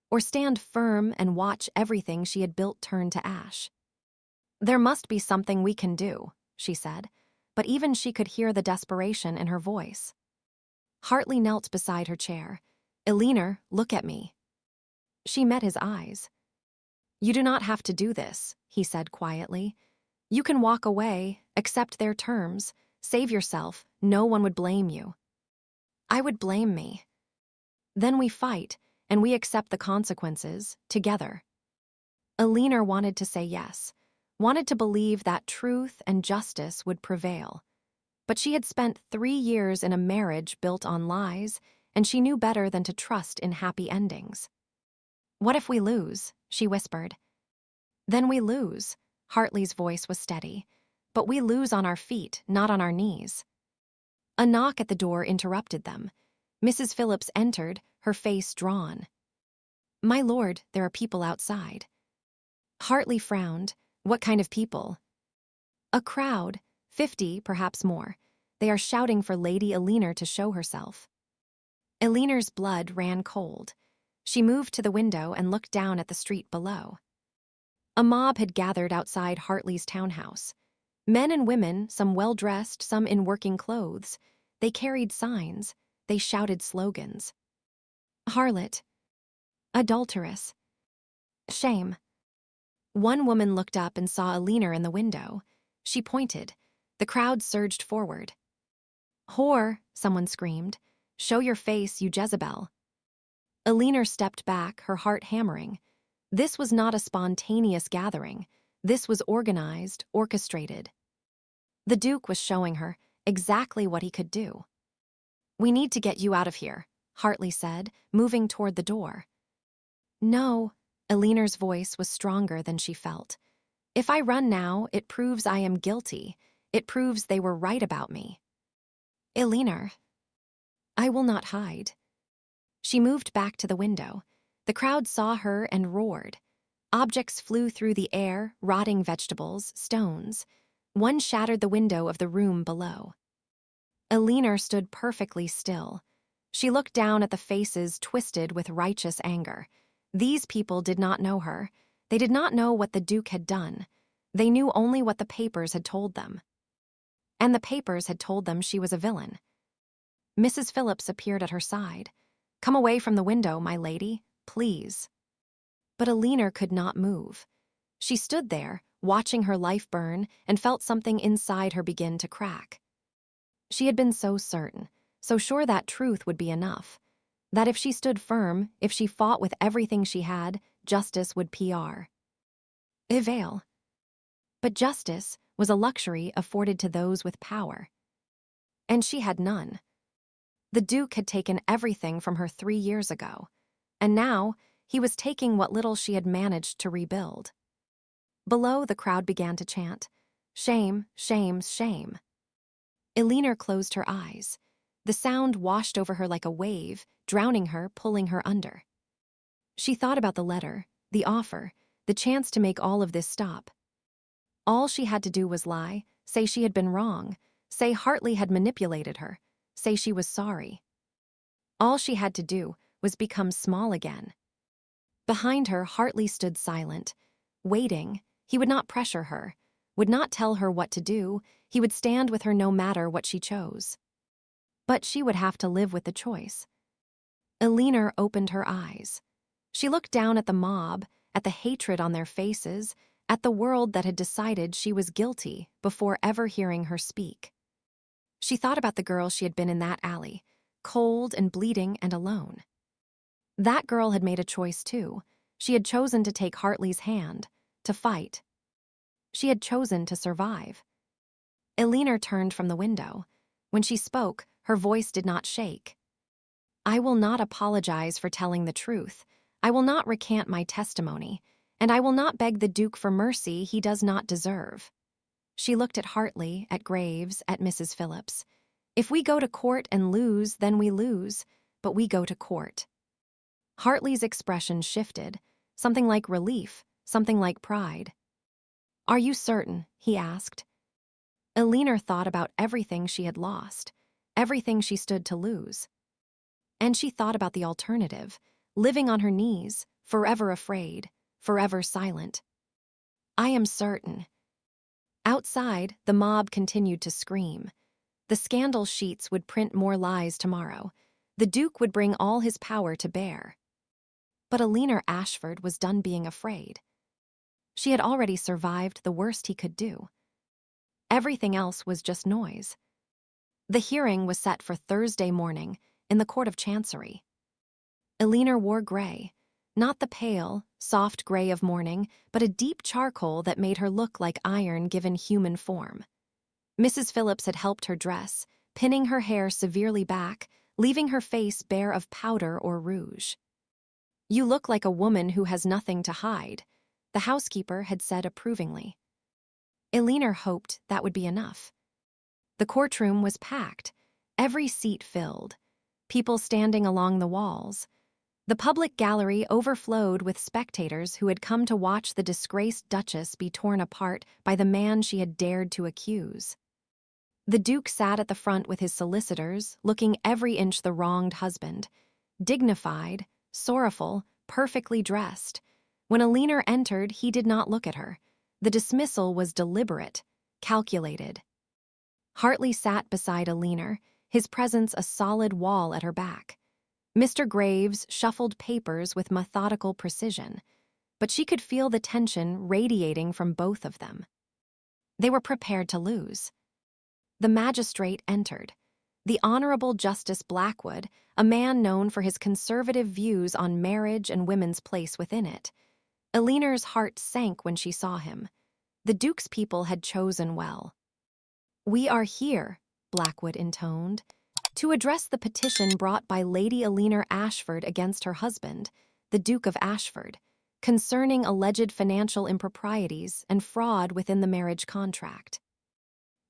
or stand firm and watch everything she had built turn to ash. There must be something we can do, she said, but even she could hear the desperation in her voice. Hartley knelt beside her chair. Elena, look at me. She met his eyes. You do not have to do this, he said quietly. You can walk away, accept their terms, save yourself, no one would blame you. I would blame me. Then we fight, and we accept the consequences, together. Elena wanted to say yes, wanted to believe that truth and justice would prevail. But she had spent 3 years in a marriage built on lies, and she knew better than to trust in happy endings. What if we lose? She whispered. Then we lose. Hartley's voice was steady. But we lose on our feet, not on our knees. A knock at the door interrupted them. Mrs. Phillips entered, her face drawn. My lord, there are people outside. Hartley frowned. What kind of people? A crowd, 50, perhaps more. They are shouting for Lady Elena to show herself. Elena's blood ran cold. She moved to the window and looked down at the street below. A mob had gathered outside Hartley's townhouse. Men and women, some well-dressed, some in working clothes. They carried signs. They shouted slogans. Harlot. Adulteress. Shame. One woman looked up and saw Elena in the window. She pointed. The crowd surged forward. Whore, someone screamed. Show your face, you Jezebel. Eleanor stepped back, her heart hammering. This was not a spontaneous gathering. This was organized, orchestrated. The Duke was showing her exactly what he could do. "We need to get you out of here," Hartley said, moving toward the door. "No," Eleanor's voice was stronger than she felt. "If I run now, it proves I am guilty. It proves they were right about me." "Eleanor, I will not hide." She moved back to the window. The crowd saw her and roared. Objects flew through the air, rotting vegetables, stones. One shattered the window of the room below. Eleanor stood perfectly still. She looked down at the faces twisted with righteous anger. These people did not know her. They did not know what the Duke had done. They knew only what the papers had told them. And the papers had told them she was a villain. Mrs. Phillips appeared at her side. "Come away from the window, my lady, please." But Eleanor could not move. She stood there, watching her life burn, and felt something inside her begin to crack. She had been so certain, so sure that truth would be enough. That if she stood firm, if she fought with everything she had, justice would prevail. But justice was a luxury afforded to those with power. And she had none. The Duke had taken everything from her 3 years ago, and now he was taking what little she had managed to rebuild. Below, the crowd began to chant, "Shame, shame, shame." Eleanor closed her eyes. The sound washed over her like a wave, drowning her, pulling her under. She thought about the letter, the offer, the chance to make all of this stop. All she had to do was lie, say she had been wrong, say Hartley had manipulated her, say she was sorry. All she had to do was become small again. Behind her, Hartley stood silent, waiting. He would not pressure her, would not tell her what to do. He would stand with her no matter what she chose. But she would have to live with the choice. Eleanor opened her eyes. She looked down at the mob, at the hatred on their faces, at the world that had decided she was guilty before ever hearing her speak. She thought about the girl she had been in that alley, cold and bleeding and alone. That girl had made a choice too. She had chosen to take Hartley's hand, to fight. She had chosen to survive. Eleanor turned from the window. When she spoke, her voice did not shake. "I will not apologize for telling the truth. I will not recant my testimony, and I will not beg the Duke for mercy he does not deserve." She looked at Hartley, at Graves, at Mrs. Phillips. "If we go to court and lose, then we lose, but we go to court." Hartley's expression shifted, something like relief, something like pride. "Are you certain?" he asked. Eleanor thought about everything she had lost, everything she stood to lose. And she thought about the alternative, living on her knees, forever afraid, forever silent. "I am certain." Outside, the mob continued to scream. The scandal sheets would print more lies tomorrow. The Duke would bring all his power to bear. But Eleanor Ashford was done being afraid. She had already survived the worst he could do. Everything else was just noise. The hearing was set for Thursday morning in the Court of Chancery. Eleanor wore gray, not the pale, soft gray of morning, but a deep charcoal that made her look like iron given human form. Mrs. Phillips had helped her dress, pinning her hair severely back, leaving her face bare of powder or rouge. "You look like a woman who has nothing to hide," the housekeeper had said approvingly. Eleanor hoped that would be enough. The courtroom was packed, every seat filled, people standing along the walls. The public gallery overflowed with spectators who had come to watch the disgraced Duchess be torn apart by the man she had dared to accuse. The Duke sat at the front with his solicitors, looking every inch the wronged husband, dignified, sorrowful, perfectly dressed. When Eleanor entered, he did not look at her. The dismissal was deliberate, calculated. Hartley sat beside Eleanor, his presence a solid wall at her back. Mr. Graves shuffled papers with methodical precision, but she could feel the tension radiating from both of them. They were prepared to lose. The magistrate entered. The Honorable Justice Blackwood, a man known for his conservative views on marriage and women's place within it. Eleanor's heart sank when she saw him. The Duke's people had chosen well. "We are here," Blackwood intoned, "to address the petition brought by Lady Eleanor Ashford against her husband, the Duke of Ashford, concerning alleged financial improprieties and fraud within the marriage contract."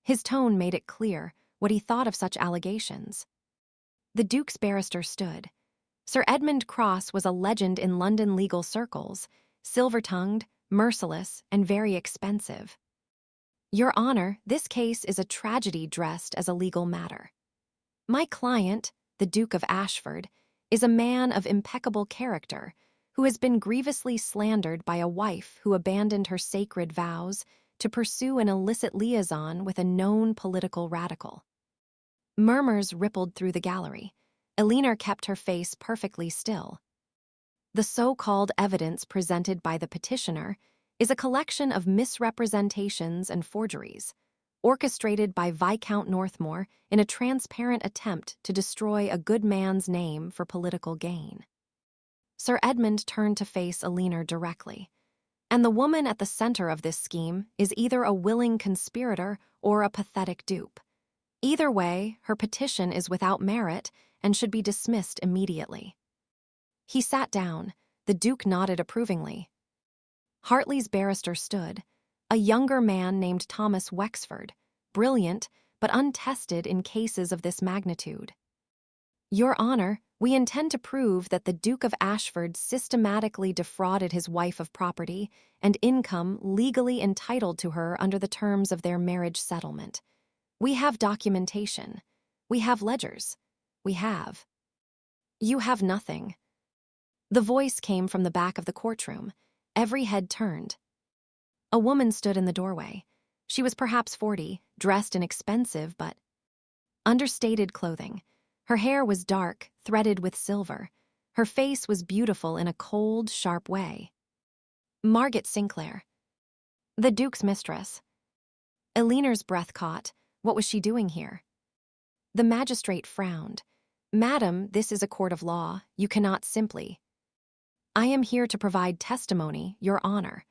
His tone made it clear what he thought of such allegations. The Duke's barrister stood. Sir Edmund Cross was a legend in London legal circles, silver-tongued, merciless, and very expensive. "Your Honor, this case is a tragedy dressed as a legal matter. My client, the Duke of Ashford, is a man of impeccable character who has been grievously slandered by a wife who abandoned her sacred vows to pursue an illicit liaison with a known political radical." Murmurs rippled through the gallery. Eleanor kept her face perfectly still. The so-called evidence presented by the petitioner is a collection of misrepresentations and forgeries, orchestrated by Viscount Northmore in a transparent attempt to destroy a good man's name for political gain. Sir Edmund turned to face Eleanor directly. "And the woman at the center of this scheme is either a willing conspirator or a pathetic dupe. Either way, her petition is without merit and should be dismissed immediately." He sat down. The Duke nodded approvingly. Hartley's barrister stood, a younger man named Thomas Wexford, brilliant but untested in cases of this magnitude. "Your Honor, we intend to prove that the Duke of Ashford systematically defrauded his wife of property and income legally entitled to her under the terms of their marriage settlement. We have documentation. We have ledgers. We have—" "You have nothing." The voice came from the back of the courtroom. Every head turned. A woman stood in the doorway. She was perhaps 40, dressed in expensive but understated clothing. Her hair was dark, threaded with silver. Her face was beautiful in a cold, sharp way. Margaret Sinclair, the Duke's mistress. Eleanor's breath caught. What was she doing here? The magistrate frowned. "Madam, this is a court of law. You cannot simply—" "I am here to provide testimony, Your Honor."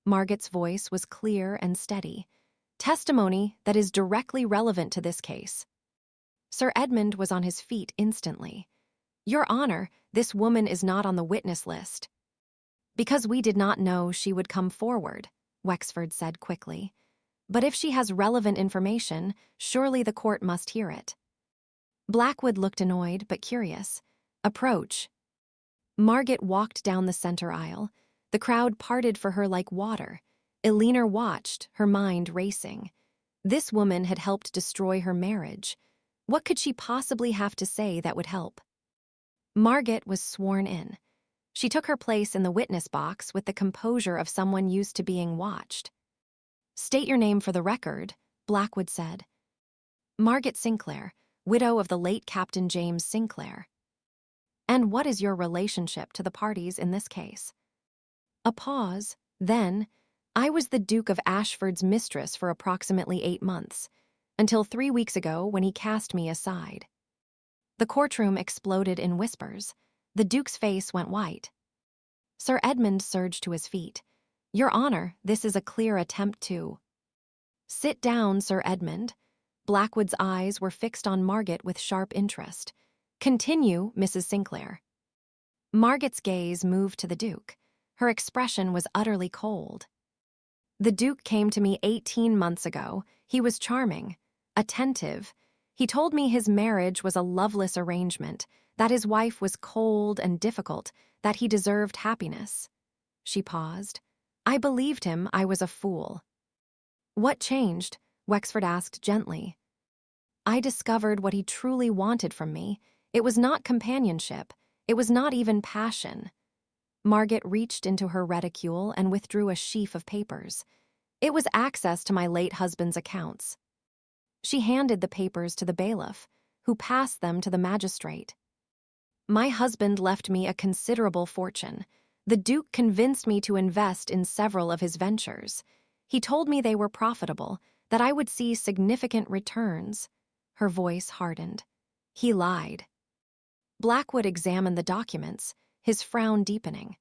Margaret's voice was clear and steady. "Testimony that is directly relevant to this case." Sir Edmund was on his feet instantly. "Your Honor, this woman is not on the witness list." "Because we did not know she would come forward," Wexford said quickly. "But if she has relevant information, surely the court must hear it." Blackwood looked annoyed but curious. "Approach." Margaret walked down the center aisle. The crowd parted for her like water. Eleanor watched, her mind racing. This woman had helped destroy her marriage. What could she possibly have to say that would help? Margaret was sworn in. She took her place in the witness box with the composure of someone used to being watched. "State your name for the record," Blackwood said. "Margaret Sinclair, widow of the late Captain James Sinclair." "And what is your relationship to the parties in this case?" A pause. Then, "I was the Duke of Ashford's mistress for approximately 8 months, until 3 weeks ago when he cast me aside." The courtroom exploded in whispers. The Duke's face went white. Sir Edmund surged to his feet. "Your Honor, this is a clear attempt to—" "Sit down, Sir Edmund." Blackwood's eyes were fixed on Margaret with sharp interest. "Continue, Mrs. Sinclair." Margaret's gaze moved to the Duke. Her expression was utterly cold. "The Duke came to me 18 months ago. He was charming, attentive. He told me his marriage was a loveless arrangement, that his wife was cold and difficult, that he deserved happiness." She paused. "I believed him. I was a fool." "What changed?" Wexford asked gently. "I discovered what he truly wanted from me. It was not companionship. It was not even passion." Margaret reached into her reticule and withdrew a sheaf of papers. "It was access to my late husband's accounts." She handed the papers to the bailiff, who passed them to the magistrate. "My husband left me a considerable fortune. The Duke convinced me to invest in several of his ventures. He told me they were profitable, that I would see significant returns." Her voice hardened. He lied. Blackwood examined the documents, his frown deepening.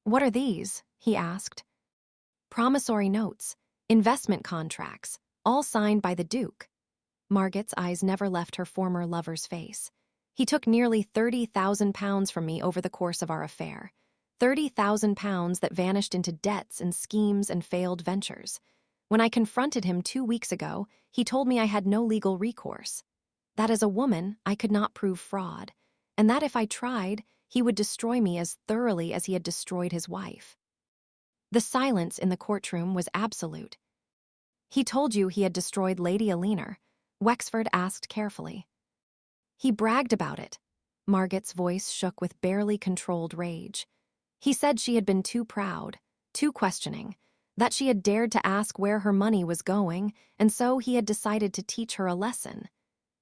"What are these?" he asked. "Promissory notes, investment contracts, all signed by the Duke." Margaret's eyes never left her former lover's face. "He took nearly £30,000 from me over the course of our affair. £30,000 that vanished into debts and schemes and failed ventures. When I confronted him 2 weeks ago, he told me I had no legal recourse. That as a woman, I could not prove fraud, and that if I tried, he would destroy me as thoroughly as he had destroyed his wife." The silence in the courtroom was absolute. "He told you he had destroyed Lady Eleanor?" Wexford asked carefully. "He bragged about it." Margaret's voice shook with barely controlled rage. "He said she had been too proud, too questioning, that she had dared to ask where her money was going, and so he had decided to teach her a lesson.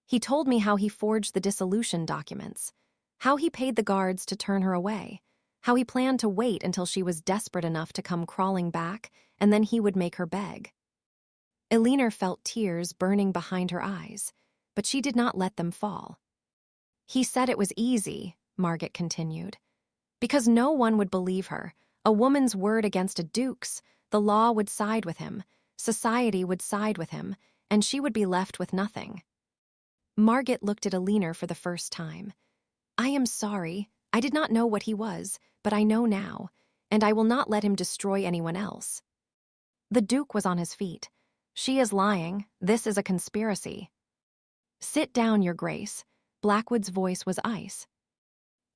He told me how he forged the dissolution documents, how he paid the guards to turn her away, how he planned to wait until she was desperate enough to come crawling back, and then he would make her beg." Eleanor felt tears burning behind her eyes, but she did not let them fall. "He said it was easy," Margaret continued, "because no one would believe her. A woman's word against a duke's, the law would side with him, society would side with him, and she would be left with nothing." Margaret looked at Eleanor for the first time. "I am sorry. I did not know what he was, but I know now, and I will not let him destroy anyone else." The Duke was on his feet. "She is lying. This is a conspiracy." "Sit down, Your Grace." Blackwood's voice was ice.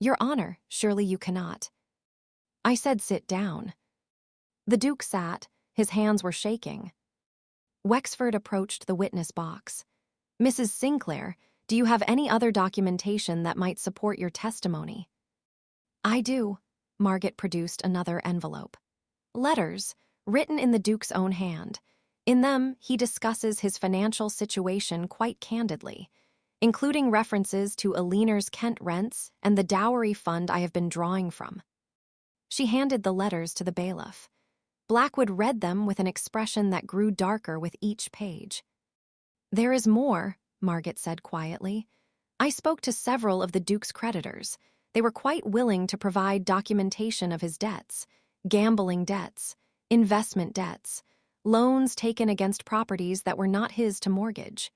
"Your Honor, surely you cannot." "I said sit down." The Duke sat. His hands were shaking. Wexford approached the witness box. "Mrs. Sinclair, do you have any other documentation that might support your testimony?" "I do." Margaret produced another envelope. "Letters, written in the Duke's own hand. In them, he discusses his financial situation quite candidly, including references to Eleanor's Kent rents and the dowry fund I have been drawing from." She handed the letters to the bailiff. Blackwood read them with an expression that grew darker with each page. "There is more," Margaret said quietly. "I spoke to several of the Duke's creditors. They were quite willing to provide documentation of his debts, gambling debts, investment debts, loans taken against properties that were not his to mortgage."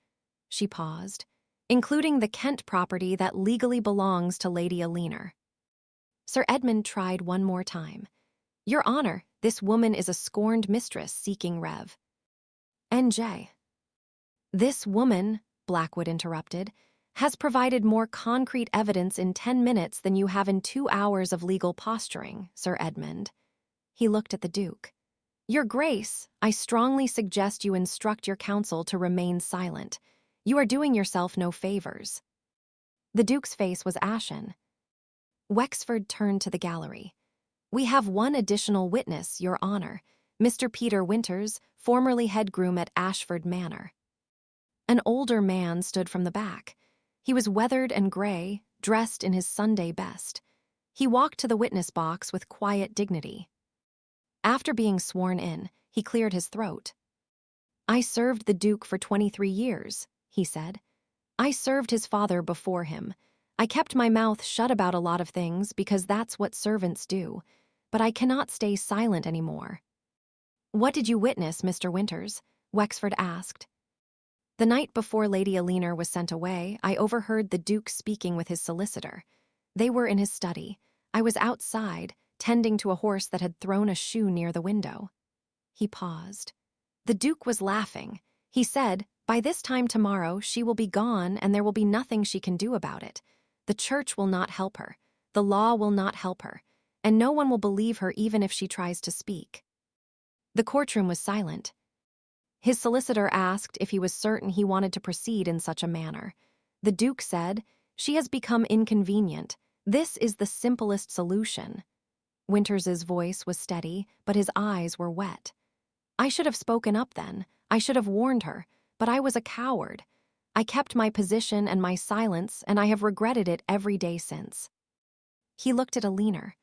She paused. "Including the Kent property that legally belongs to Lady Eleanor." Sir Edmund tried one more time. "Your Honor, this woman is a scorned mistress seeking Rev. N.J." "This woman," Blackwood interrupted, "has provided more concrete evidence in 10 minutes than you have in 2 hours of legal posturing, Sir Edmund." He looked at the Duke. "Your Grace, I strongly suggest you instruct your counsel to remain silent. You are doing yourself no favors." The Duke's face was ashen. Wexford turned to the gallery. "We have one additional witness, Your Honor, Mr. Peter Winters, formerly head groom at Ashford Manor." An older man stood from the back. He was weathered and gray, dressed in his Sunday best. He walked to the witness box with quiet dignity. After being sworn in, he cleared his throat. "I served the Duke for 23 years, he said. "I served his father before him. I kept my mouth shut about a lot of things because that's what servants do, but I cannot stay silent anymore." "What did you witness, Mr. Winters?" Wexford asked. "The night before Lady Eleanor was sent away, I overheard the Duke speaking with his solicitor. They were in his study. I was outside, tending to a horse that had thrown a shoe near the window." He paused. "The Duke was laughing. He said, 'By this time tomorrow, she will be gone and there will be nothing she can do about it. The church will not help her. The law will not help her. And no one will believe her even if she tries to speak.'" The courtroom was silent. His solicitor asked if he was certain he wanted to proceed in such a manner. The Duke said, "She has become inconvenient. This is the simplest solution." Winters's voice was steady, but his eyes were wet. "I should have spoken up then. I should have warned her, but I was a coward. I kept my position and my silence, and I have regretted it every day since." He looked at Eleanor.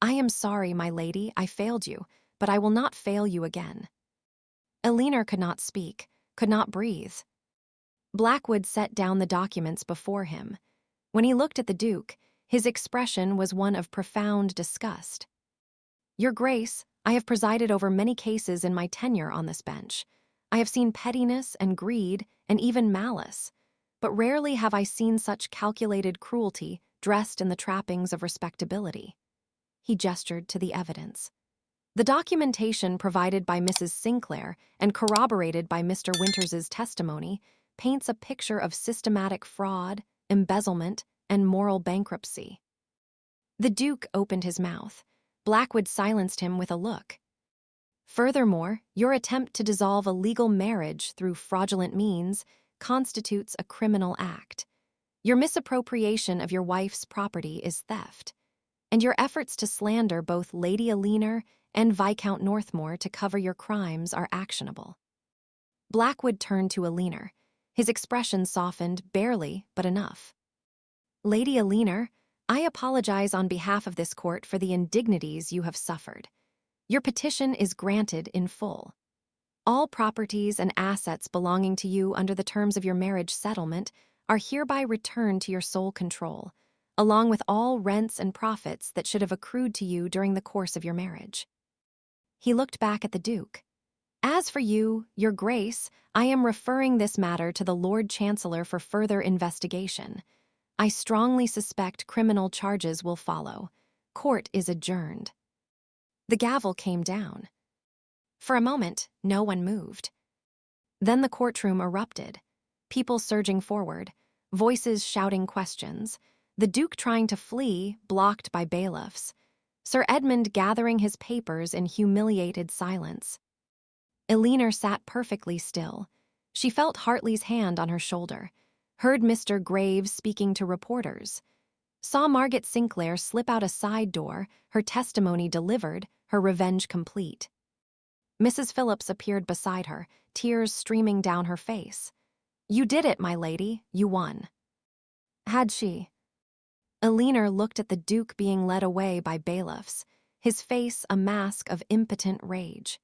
"I am sorry, my lady, I failed you, but I will not fail you again." Eleanor could not speak, could not breathe. Blackwood set down the documents before him. When he looked at the Duke, his expression was one of profound disgust. "Your Grace, I have presided over many cases in my tenure on this bench. I have seen pettiness and greed and even malice, but rarely have I seen such calculated cruelty dressed in the trappings of respectability." He gestured to the evidence. The documentation provided by Mrs. Sinclair and corroborated by Mr. Winters's testimony paints a picture of systematic fraud, embezzlement, and moral bankruptcy. The Duke opened his mouth. Blackwood silenced him with a look. "Furthermore, your attempt to dissolve a legal marriage through fraudulent means constitutes a criminal act. Your misappropriation of your wife's property is theft, and your efforts to slander both Lady Aliner and Viscount Northmore to cover your crimes are actionable." Blackwood turned to Aliner. His expression softened barely, but enough. "Lady Aliner, I apologize on behalf of this court for the indignities you have suffered. Your petition is granted in full. All properties and assets belonging to you under the terms of your marriage settlement are hereby returned to your sole control, along with all rents and profits that should have accrued to you during the course of your marriage." He looked back at the Duke. "As for you, Your Grace, I am referring this matter to the Lord Chancellor for further investigation. I strongly suspect criminal charges will follow. Court is adjourned." The gavel came down. For a moment, no one moved. Then the courtroom erupted, people surging forward, voices shouting questions, the Duke trying to flee, blocked by bailiffs, Sir Edmund gathering his papers in humiliated silence. Aliner sat perfectly still. She felt Hartley's hand on her shoulder, heard Mr. Graves speaking to reporters, saw Margaret Sinclair slip out a side door, her testimony delivered, her revenge complete. Mrs. Phillips appeared beside her, tears streaming down her face. "You did it, my lady. You won." Had she? Aliner looked at the Duke being led away by bailiffs, his face a mask of impotent rage.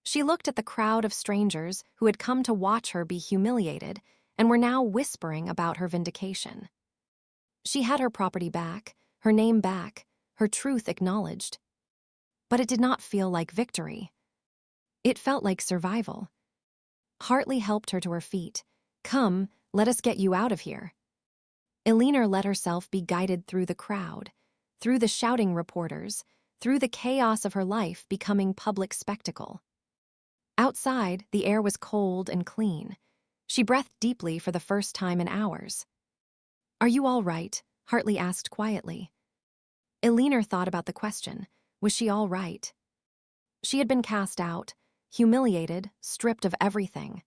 She looked at the crowd of strangers who had come to watch her be humiliated and were now whispering about her vindication. She had her property back, her name back, her truth acknowledged. But it did not feel like victory. It felt like survival. Hartley helped her to her feet. "Come, let us get you out of here." Aliner let herself be guided through the crowd, through the shouting reporters, through the chaos of her life becoming public spectacle. Outside, the air was cold and clean. She breathed deeply for the first time in hours. "Are you all right?" Hartley asked quietly. Aliner thought about the question. Was she all right? She had been cast out, humiliated, stripped of everything.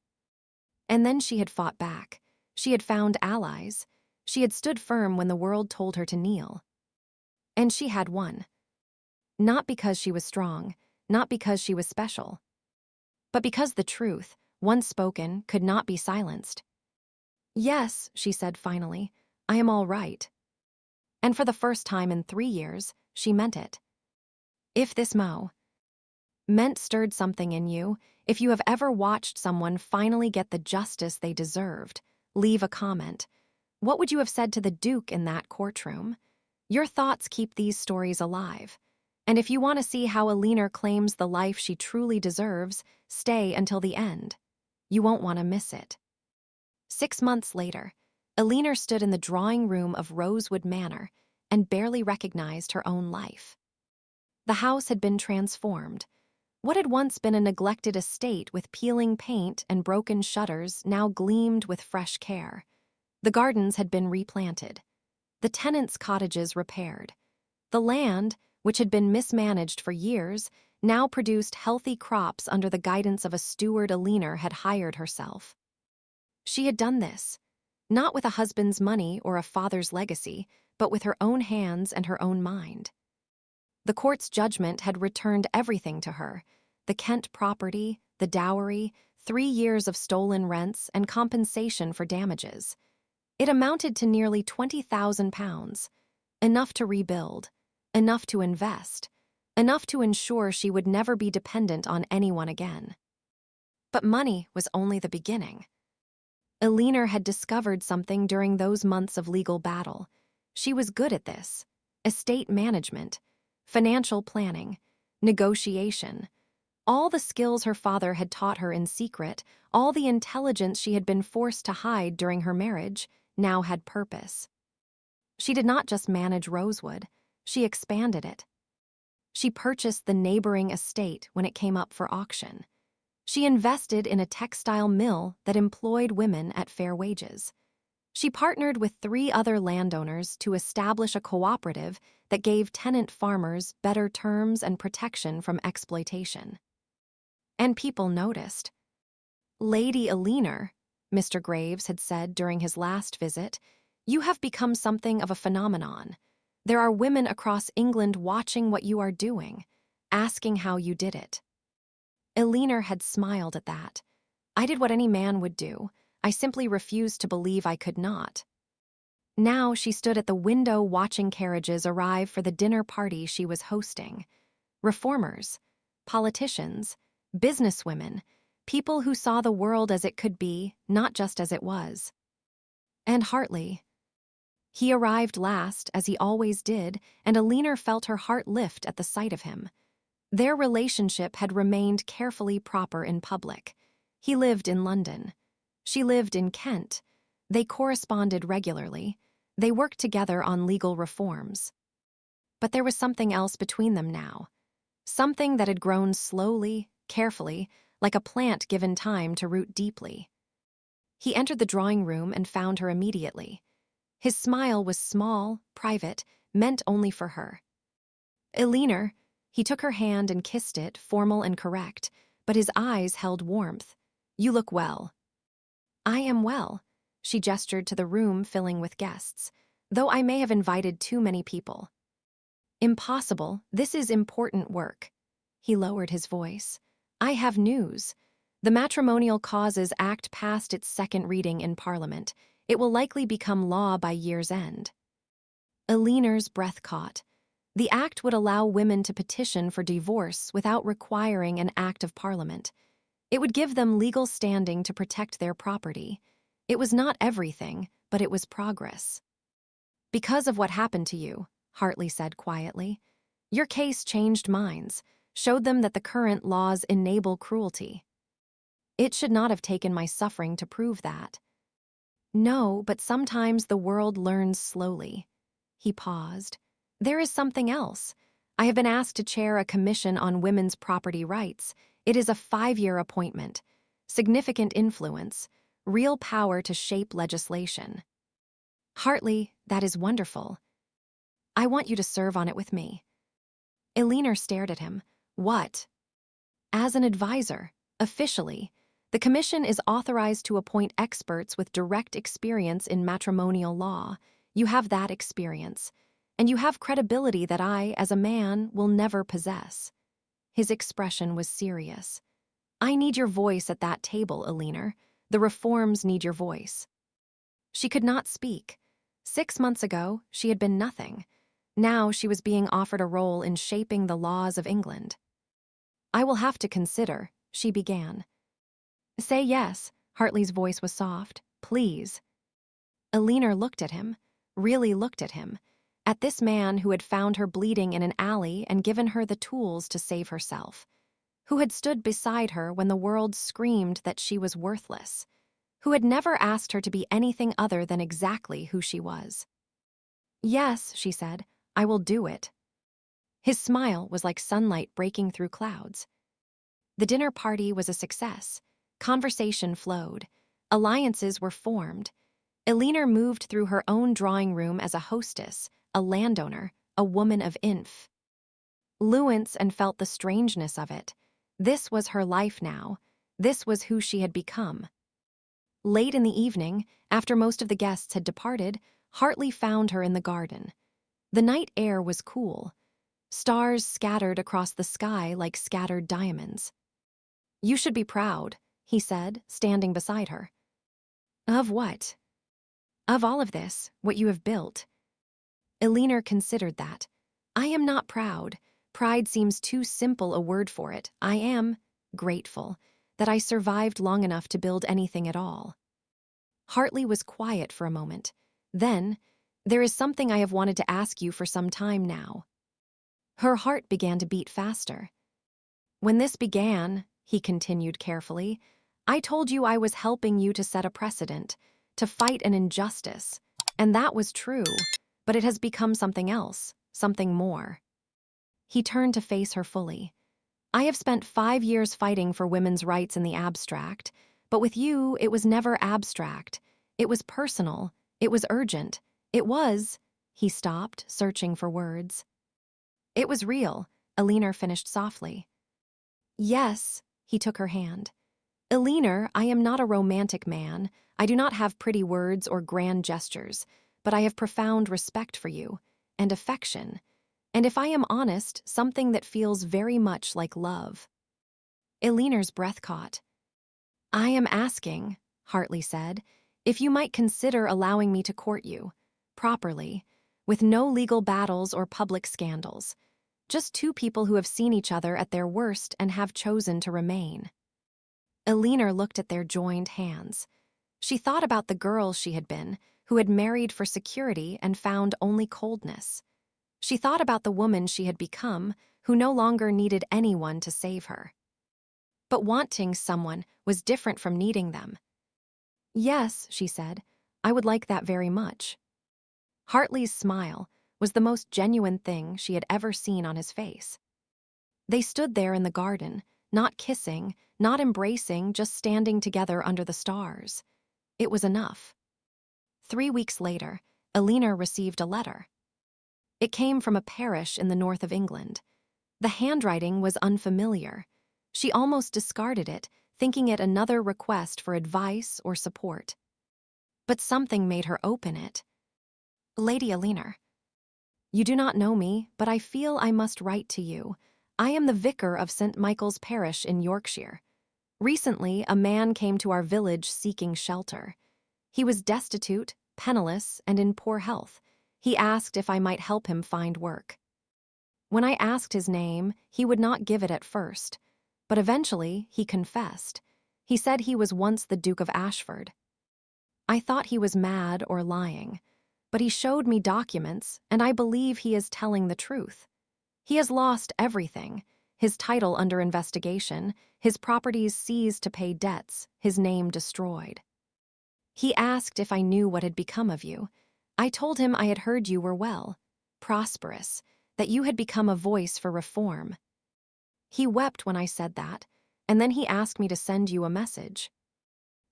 And then she had fought back. She had found allies. She had stood firm when the world told her to kneel. And she had won. Not because she was strong, not because she was special, but because the truth, once spoken, could not be silenced. "Yes," she said finally, "I am all right." And for the first time in 3 years, she meant it. If this meant stirred something in you, if you have ever watched someone finally get the justice they deserved, leave a comment. What would you have said to the Duke in that courtroom? Your thoughts keep these stories alive. And if you want to see how Aliner claims the life she truly deserves, stay until the end. You won't want to miss it. 6 months later, Aliner stood in the drawing room of Rosewood Manor and barely recognized her own life. The house had been transformed. What had once been a neglected estate with peeling paint and broken shutters now gleamed with fresh care. The gardens had been replanted, the tenants' cottages repaired. The land, which had been mismanaged for years, now produced healthy crops under the guidance of a steward Aliner had hired herself. She had done this, not with a husband's money or a father's legacy, but with her own hands and her own mind. The court's judgment had returned everything to her: the Kent property, the dowry, 3 years of stolen rents, and compensation for damages. It amounted to nearly £20,000, enough to rebuild, enough to invest, enough to ensure she would never be dependent on anyone again. But money was only the beginning. Elinor had discovered something during those months of legal battle. She was good at this: estate management, financial planning, negotiation. All the skills her father had taught her in secret, all the intelligence she had been forced to hide during her marriage, now had purpose. She did not just manage Rosewood, she expanded it. She purchased the neighboring estate when it came up for auction. She invested in a textile mill that employed women at fair wages. She partnered with 3 other landowners to establish a cooperative that gave tenant farmers better terms and protection from exploitation. And people noticed. "Lady Elinor," Mr. Graves had said during his last visit, "you have become something of a phenomenon. There are women across England watching what you are doing, asking how you did it." Elinor had smiled at that. "I did what any man would do. I simply refused to believe I could not." Now she stood at the window watching carriages arrive for the dinner party she was hosting. Reformers, politicians, businesswomen, people who saw the world as it could be, not just as it was. And Hartley. He arrived last, as he always did, and Elinor felt her heart lift at the sight of him. Their relationship had remained carefully proper in public. He lived in London. She lived in Kent. They corresponded regularly. They worked together on legal reforms. But there was something else between them now. Something that had grown slowly, carefully, like a plant given time to root deeply. He entered the drawing room and found her immediately. His smile was small, private, meant only for her. "Elinor," he took her hand and kissed it, formal and correct, but his eyes held warmth. "You look well." "I am well," she gestured to the room filling with guests, "though I may have invited too many people." "Impossible, this is important work." He lowered his voice. "I have news. The Matrimonial Causes Act passed its second reading in Parliament. It will likely become law by year's end." Elinor's breath caught. The act would allow women to petition for divorce without requiring an act of Parliament. It would give them legal standing to protect their property. It was not everything, but it was progress. "Because of what happened to you," Hartley said quietly. "Your case changed minds, showed them that the current laws enable cruelty." "It should not have taken my suffering to prove that." "No, but sometimes the world learns slowly." He paused. "There is something else. I have been asked to chair a commission on women's property rights. It is a 5-year appointment. Significant influence, real power to shape legislation." "Hartley, that is wonderful. I want you to serve on it with me." Elinor stared at him. "What?" "As an advisor, officially. The commission is authorized to appoint experts with direct experience in matrimonial law. You have that experience. And you have credibility that I, as a man, will never possess." His expression was serious. "I need your voice at that table, Elinor. The reforms need your voice." She could not speak. 6 months ago, she had been nothing. Now she was being offered a role in shaping the laws of England. "I will have to consider," she began. "Say yes," Hartley's voice was soft. "Please." Elinor looked at him, really looked at him, at this man who had found her bleeding in an alley and given her the tools to save herself, who had stood beside her when the world screamed that she was worthless, who had never asked her to be anything other than exactly who she was. "Yes," she said, "I will do it." His smile was like sunlight breaking through clouds. The dinner party was a success. Conversation flowed. Alliances were formed. Elinor moved through her own drawing room as a hostess, a landowner, a woman of influence, and felt the strangeness of it. This was her life now. This was who she had become. Late in the evening, after most of the guests had departed, Hartley found her in the garden. The night air was cool. Stars scattered across the sky like scattered diamonds. "You should be proud," he said, standing beside her. "Of what?" "Of all of this, what you have built." Elinor considered that. "I am not proud. Pride seems too simple a word for it. I am grateful that I survived long enough to build anything at all." Hartley was quiet for a moment. Then, "There is something I have wanted to ask you for some time now." Her heart began to beat faster. "When this began," he continued carefully, "I told you I was helping you to set a precedent, to fight an injustice. And that was true, but it has become something else, something more." He turned to face her fully. "I have spent 5 years fighting for women's rights in the abstract, but with you, it was never abstract. It was personal. It was urgent. It was—" He stopped, searching for words. "It was real," Elinor finished softly. "Yes," he took her hand. "Elinor, I am not a romantic man. I do not have pretty words or grand gestures, but I have profound respect for you, and affection. And if I am honest, something that feels very much like love." Elinor's breath caught. "I am asking," Hartley said, "if you might consider allowing me to court you, properly, with no legal battles or public scandals. Just two people who have seen each other at their worst and have chosen to remain." Elinor looked at their joined hands. She thought about the girl she had been, who had married for security and found only coldness. She thought about the woman she had become, who no longer needed anyone to save her. But wanting someone was different from needing them. "Yes," she said, "I would like that very much." Hartley's smile was the most genuine thing she had ever seen on his face. They stood there in the garden, not kissing, not embracing, just standing together under the stars. It was enough. 3 weeks later, Elinor received a letter. It came from a parish in the north of England. The handwriting was unfamiliar. She almost discarded it, thinking it another request for advice or support. But something made her open it. "Lady Elinor, you do not know me, but I feel I must write to you. I am the vicar of St. Michael's Parish in Yorkshire. Recently, a man came to our village seeking shelter. He was destitute, penniless, and in poor health. He asked if I might help him find work. When I asked his name, he would not give it at first, but eventually he confessed. He said he was once the Duke of Ashford. I thought he was mad or lying, but he showed me documents, and I believe he is telling the truth. He has lost everything: his title under investigation, his properties seized to pay debts, his name destroyed. He asked if I knew what had become of you. I told him I had heard you were well, prosperous, that you had become a voice for reform. He wept when I said that, and then he asked me to send you a message.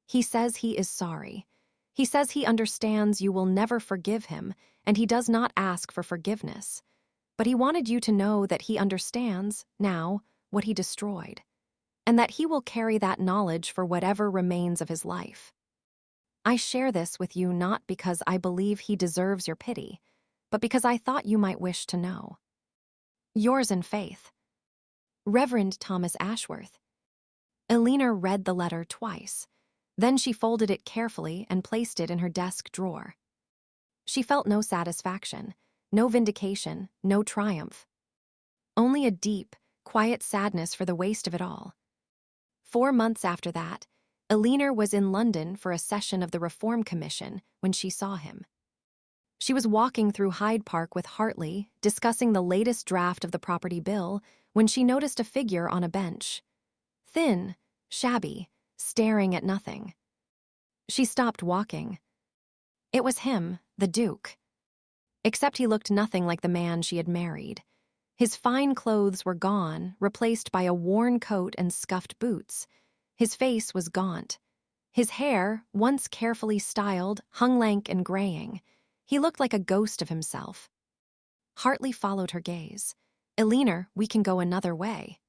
He says he is sorry. He says he understands you will never forgive him, and he does not ask for forgiveness. But he wanted you to know that he understands, now, what he destroyed, and that he will carry that knowledge for whatever remains of his life. I share this with you not because I believe he deserves your pity, but because I thought you might wish to know. Yours in faith, Reverend Thomas Ashworth. Elinor read the letter twice. Then she folded it carefully and placed it in her desk drawer. She felt no satisfaction, no vindication, no triumph. Only a deep, quiet sadness for the waste of it all. 4 months after that, Elinor was in London for a session of the Reform Commission when she saw him. She was walking through Hyde Park with Hartley, discussing the latest draft of the property bill, when she noticed a figure on a bench. Thin, shabby, staring at nothing. She stopped walking. It was him, the Duke. Except he looked nothing like the man she had married. His fine clothes were gone, replaced by a worn coat and scuffed boots. His face was gaunt. His hair, once carefully styled, hung lank and graying. He looked like a ghost of himself. Hartley followed her gaze. "Elinor, we can go another way."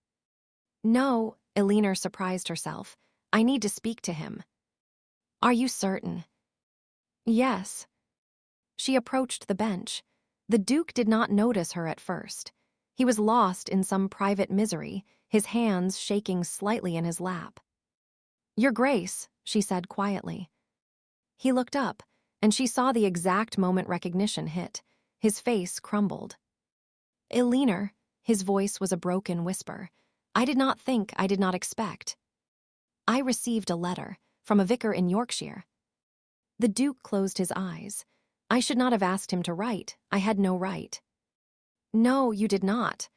"No," Elinor surprised herself. "I need to speak to him." "Are you certain?" "Yes." She approached the bench. The Duke did not notice her at first. He was lost in some private misery, his hands shaking slightly in his lap. "Your Grace," she said quietly. He looked up, and she saw the exact moment recognition hit. His face crumbled. "Elinor," his voice was a broken whisper. "I did not think, I did not expect. I received a letter from a vicar in Yorkshire." The Duke closed his eyes. I should not have asked him to write. I had no right. No, you did not.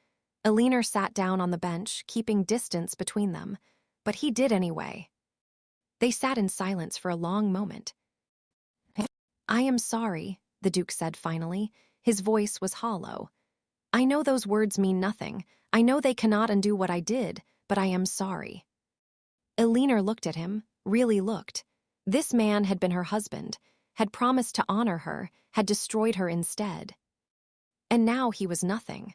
Elinor sat down on the bench, keeping distance between them. But he did anyway. They sat in silence for a long moment. I am sorry, the Duke said finally. His voice was hollow. I know those words mean nothing. I know they cannot undo what I did, but I am sorry. Elinor looked at him, really looked. This man had been her husband, had promised to honor her, had destroyed her instead. And now he was nothing.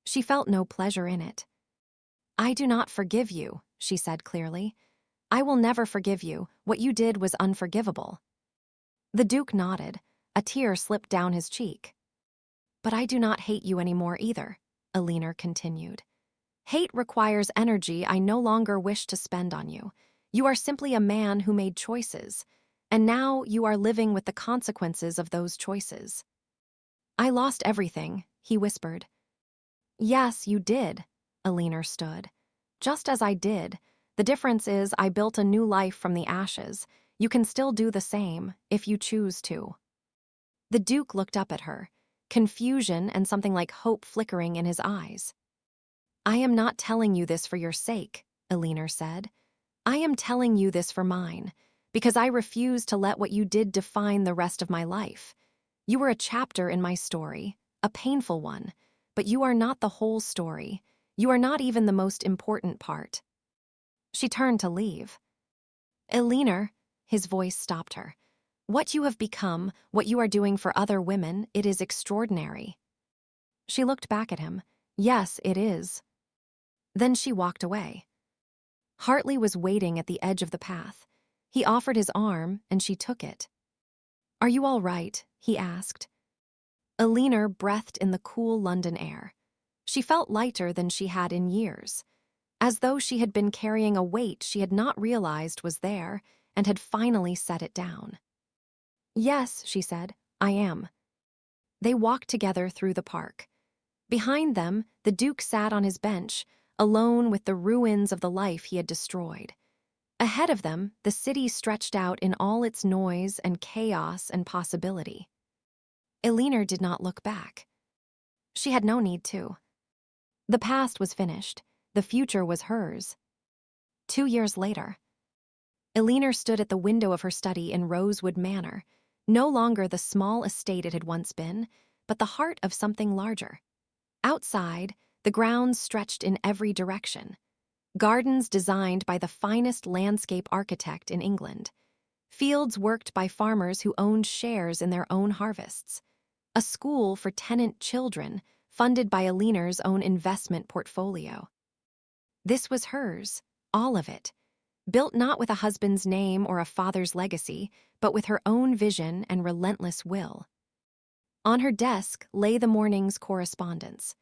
She felt no pleasure in it. I do not forgive you, she said clearly. I will never forgive you. What you did was unforgivable. The Duke nodded. A tear slipped down his cheek. But I do not hate you anymore either, Elinor continued. Hate requires energy I no longer wish to spend on you. You are simply a man who made choices, and now you are living with the consequences of those choices. I lost everything, he whispered. Yes, you did, Elinor stood. Just as I did. The difference is I built a new life from the ashes. You can still do the same, if you choose to. The Duke looked up at her, confusion and something like hope flickering in his eyes. I am not telling you this for your sake, Elinor said. I am telling you this for mine, because I refuse to let what you did define the rest of my life. You were a chapter in my story, a painful one, but you are not the whole story. You are not even the most important part. She turned to leave. Elinor, his voice stopped her. What you have become, what you are doing for other women, it is extraordinary. She looked back at him. Yes, it is. Then she walked away. Hartley was waiting at the edge of the path. He offered his arm, and she took it. Are you all right? He asked. Elinor breathed in the cool London air. She felt lighter than she had in years, as though she had been carrying a weight she had not realized was there and had finally set it down. Yes, she said, I am. They walked together through the park. Behind them, the Duke sat on his bench, alone with the ruins of the life he had destroyed. Ahead of them, the city stretched out in all its noise and chaos and possibility. Elinor did not look back. She had no need to. The past was finished. The future was hers. 2 years later, Elinor stood at the window of her study in Rosewood Manor, no longer the small estate it had once been, but the heart of something larger. Outside, the grounds stretched in every direction. Gardens designed by the finest landscape architect in England. Fields worked by farmers who owned shares in their own harvests. A school for tenant children funded by Elinor's own investment portfolio. This was hers, all of it, built not with a husband's name or a father's legacy, but with her own vision and relentless will. On her desk lay the morning's correspondence,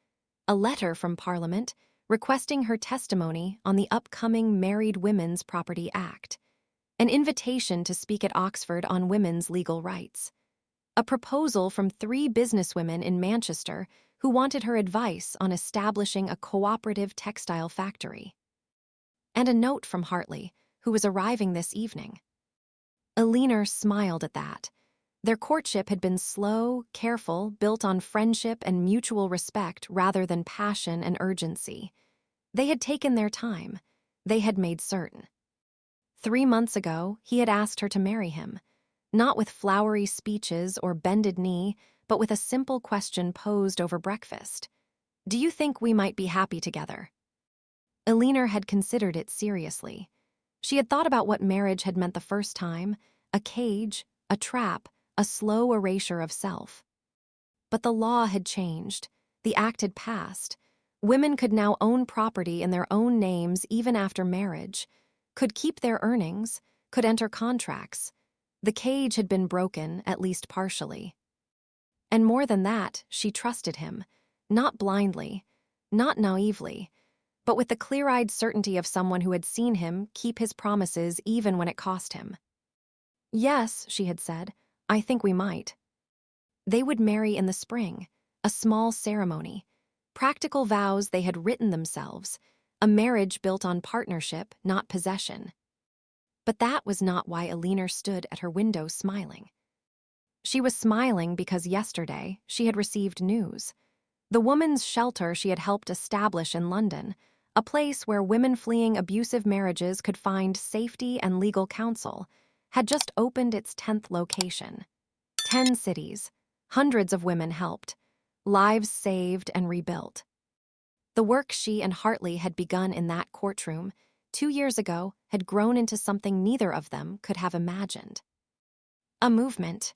a letter from Parliament requesting her testimony on the upcoming Married Women's Property Act, an invitation to speak at Oxford on women's legal rights, a proposal from 3 businesswomen in Manchester who wanted her advice on establishing a cooperative textile factory, and a note from Hartley, who was arriving this evening. Elinor smiled at that. Their courtship had been slow, careful, built on friendship and mutual respect rather than passion and urgency. They had taken their time. They had made certain. 3 months ago, he had asked her to marry him, not with flowery speeches or bended knee, but with a simple question posed over breakfast. Do you think we might be happy together? Elinor had considered it seriously. She had thought about what marriage had meant the first time, a cage, a trap, a slow erasure of self. But the law had changed. The act had passed. Women could now own property in their own names even after marriage, could keep their earnings, could enter contracts. The cage had been broken, at least partially. And more than that, she trusted him, not blindly, not naively, but with the clear-eyed certainty of someone who had seen him keep his promises even when it cost him. Yes, she had said, I think we might. They would marry in the spring, a small ceremony, practical vows they had written themselves, a marriage built on partnership, not possession. But that was not why Alina stood at her window smiling. She was smiling because yesterday she had received news. The woman's shelter she had helped establish in London, a place where women fleeing abusive marriages could find safety and legal counsel, had just opened its 10th location. 10 cities, hundreds of women helped, lives saved and rebuilt. The work she and Hartley had begun in that courtroom 2 years ago had grown into something neither of them could have imagined. A movement.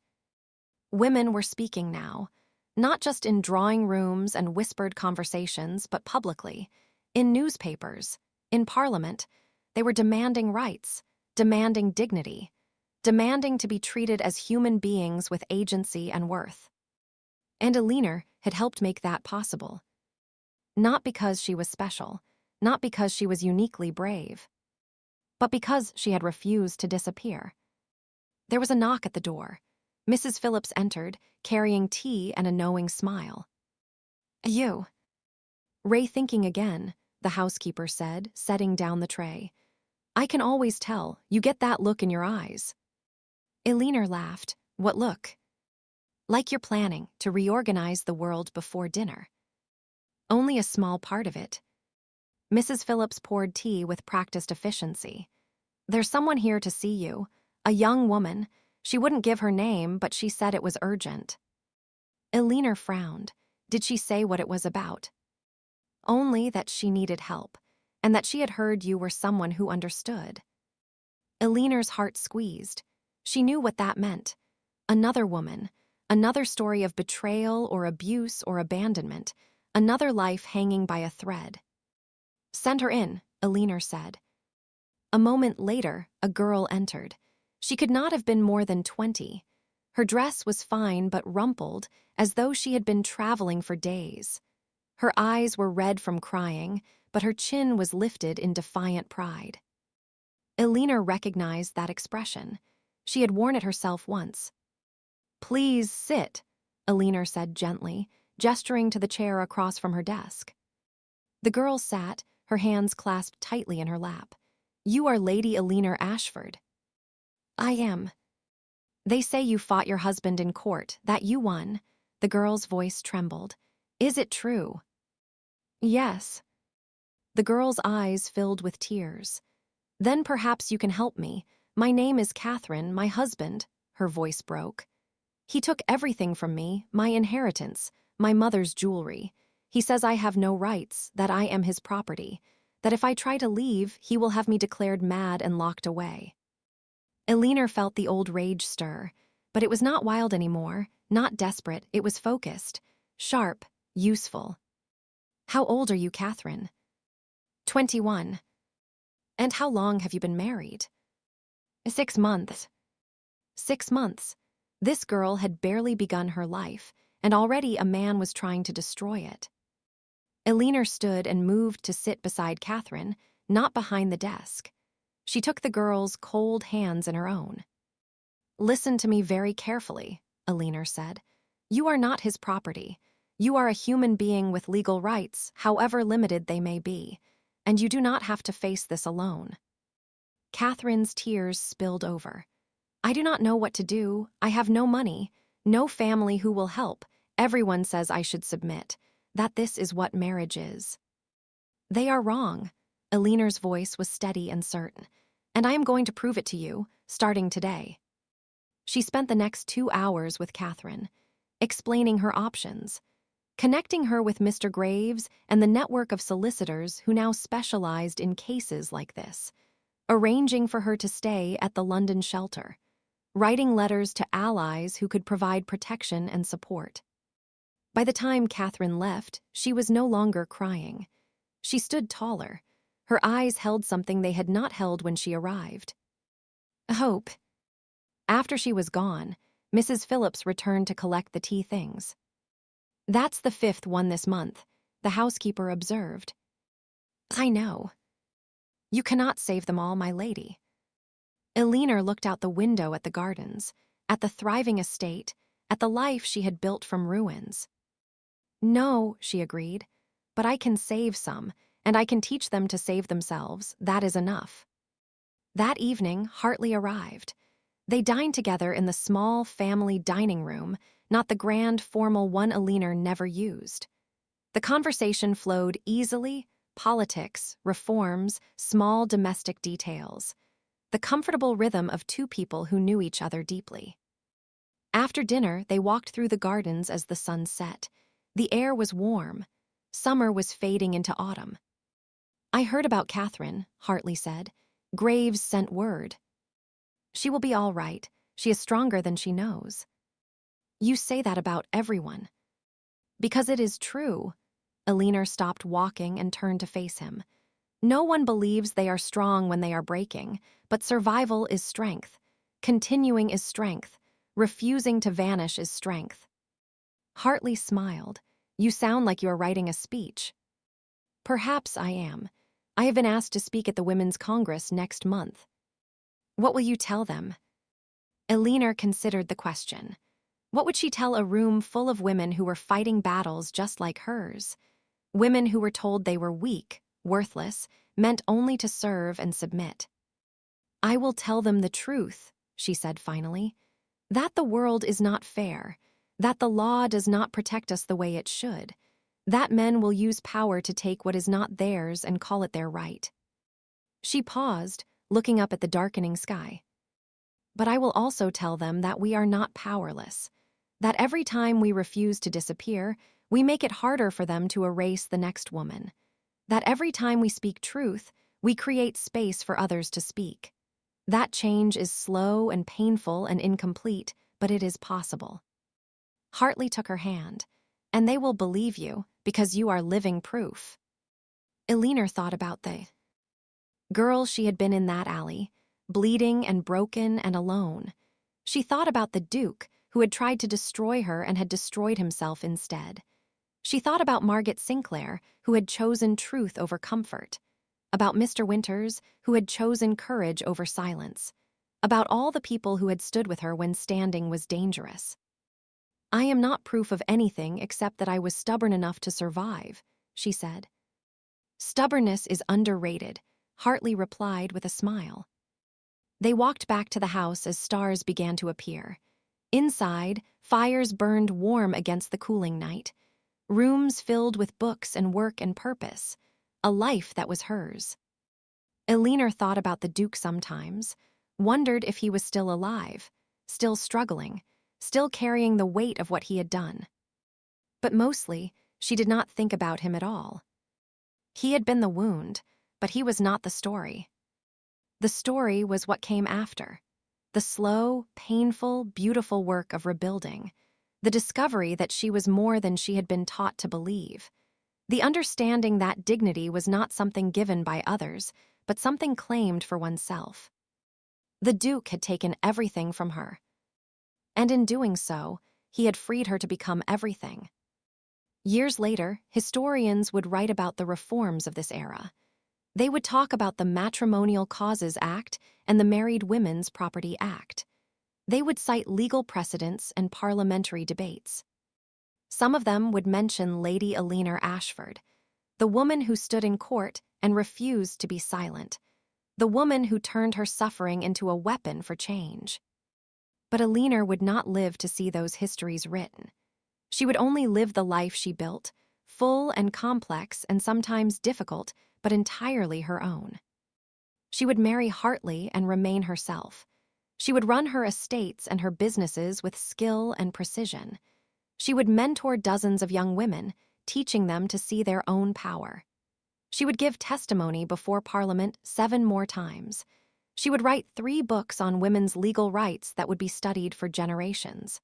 Women were speaking now, not just in drawing rooms and whispered conversations, but publicly, in newspapers, in Parliament. They were demanding rights, demanding dignity, demanding to be treated as human beings with agency and worth. And Alina had helped make that possible. Not because she was special, not because she was uniquely brave, but because she had refused to disappear. There was a knock at the door. Mrs. Phillips entered, carrying tea and a knowing smile. "You." "Ray thinking again," the housekeeper said, setting down the tray. "I can always tell. You get that look in your eyes." Alina laughed. "What look?" "Like you're planning to reorganize the world before dinner." "Only a small part of it." Mrs. Phillips poured tea with practiced efficiency. "There's someone here to see you, a young woman. She wouldn't give her name, but she said it was urgent." Alina frowned. Did she say what it was about? Only that she needed help, and that she had heard you were someone who understood. Alina's heart squeezed. She knew what that meant. Another woman, another story of betrayal or abuse or abandonment, another life hanging by a thread. "Send her in," Alina said. A moment later, a girl entered. She could not have been more than 20. Her dress was fine but rumpled, as though she had been traveling for days. Her eyes were red from crying, but her chin was lifted in defiant pride. Alina recognized that expression. She had worn it herself once. "Please sit," Alina said gently, gesturing to the chair across from her desk. The girl sat, her hands clasped tightly in her lap. "You are Lady Alina Ashford." "I am." "They say you fought your husband in court, that you won." The girl's voice trembled. "Is it true?" "Yes." The girl's eyes filled with tears. "Then perhaps you can help me. My name is Catherine, my husband," her voice broke. "He took everything from me, my inheritance, my mother's jewelry. He says I have no rights, that I am his property, that if I try to leave, he will have me declared mad and locked away." Alina felt the old rage stir, but it was not wild anymore, not desperate, it was focused, sharp, useful. "How old are you, Catherine?" 21. "And how long have you been married?" 6 months. 6 months. This girl had barely begun her life, and already a man was trying to destroy it. Alina stood and moved to sit beside Catherine, not behind the desk. She took the girl's cold hands in her own. "Listen to me very carefully," Alina said. "You are not his property. You are a human being with legal rights, however limited they may be, and you do not have to face this alone." Catherine's tears spilled over. "I do not know what to do. I have no money, no family who will help. Everyone says I should submit, that this is what marriage is." "They are wrong." Alina's voice was steady and certain. "And I am going to prove it to you, starting today." She spent the next 2 hours with Catherine, explaining her options, connecting her with Mr. Graves and the network of solicitors who now specialized in cases like this, arranging for her to stay at the London shelter, writing letters to allies who could provide protection and support. By the time Catherine left, she was no longer crying. She stood taller. Her eyes held something they had not held when she arrived. Hope. After she was gone, Mrs. Phillips returned to collect the tea things. "That's the 5th one this month," the housekeeper observed. "I know." "You cannot save them all, my lady." Alina looked out the window at the gardens, at the thriving estate, at the life she had built from ruins. "No," she agreed, "but I can save some, and I can teach them to save themselves. That is enough." That evening, Hartley arrived. They dined together in the small family dining room, not the grand, formal one Alina never used. The conversation flowed easily: politics, reforms, small domestic details. The comfortable rhythm of two people who knew each other deeply. After dinner, they walked through the gardens as the sun set. The air was warm. Summer was fading into autumn. "I heard about Catherine," Hartley said. "Graves sent word." "She will be all right. She is stronger than she knows." "You say that about everyone." "Because it is true." Alina stopped walking and turned to face him. "No one believes they are strong when they are breaking, but survival is strength. Continuing is strength. Refusing to vanish is strength." Hartley smiled. "You sound like you are writing a speech." "Perhaps I am. I have been asked to speak at the Women's Congress next month." "What will you tell them?" Alina considered the question. What would she tell a room full of women who were fighting battles just like hers? Women who were told they were weak, worthless, meant only to serve and submit. "I will tell them the truth," she said finally. "That the world is not fair. That the law does not protect us the way it should. That men will use power to take what is not theirs and call it their right." She paused, looking up at the darkening sky. "But I will also tell them that we are not powerless. That every time we refuse to disappear, we make it harder for them to erase the next woman. That every time we speak truth, we create space for others to speak. That change is slow and painful and incomplete, but it is possible." Hartley took her hand. "And they will believe you, because you are living proof." Alina thought about the girl she had been in that alley, bleeding and broken and alone. She thought about the Duke, who had tried to destroy her and had destroyed himself instead. She thought about Margaret Sinclair, who had chosen truth over comfort. About Mr. Winters, who had chosen courage over silence. About all the people who had stood with her when standing was dangerous. "I am not proof of anything except that I was stubborn enough to survive," she said. "Stubbornness is underrated," Hartley replied with a smile. They walked back to the house as stars began to appear. Inside, fires burned warm against the cooling night. Rooms filled with books and work and purpose. A life that was hers. Alina thought about the Duke sometimes, wondered if he was still alive, still struggling, still carrying the weight of what he had done. But mostly, she did not think about him at all. He had been the wound, but he was not the story. The story was what came after. The slow, painful, beautiful work of rebuilding. The discovery that she was more than she had been taught to believe. The understanding that dignity was not something given by others, but something claimed for oneself. The Duke had taken everything from her. And in doing so, he had freed her to become everything. Years later, historians would write about the reforms of this era. They would talk about the Matrimonial Causes Act and the Married Women's Property Act. They would cite legal precedents and parliamentary debates. Some of them would mention Lady Alina Ashford, the woman who stood in court and refused to be silent, the woman who turned her suffering into a weapon for change. But Alina would not live to see those histories written. She would only live the life she built, full and complex and sometimes difficult, but entirely her own. She would marry Hartley and remain herself. She would run her estates and her businesses with skill and precision. She would mentor dozens of young women, teaching them to see their own power. She would give testimony before Parliament 7 more times. She would write 3 books on women's legal rights that would be studied for generations.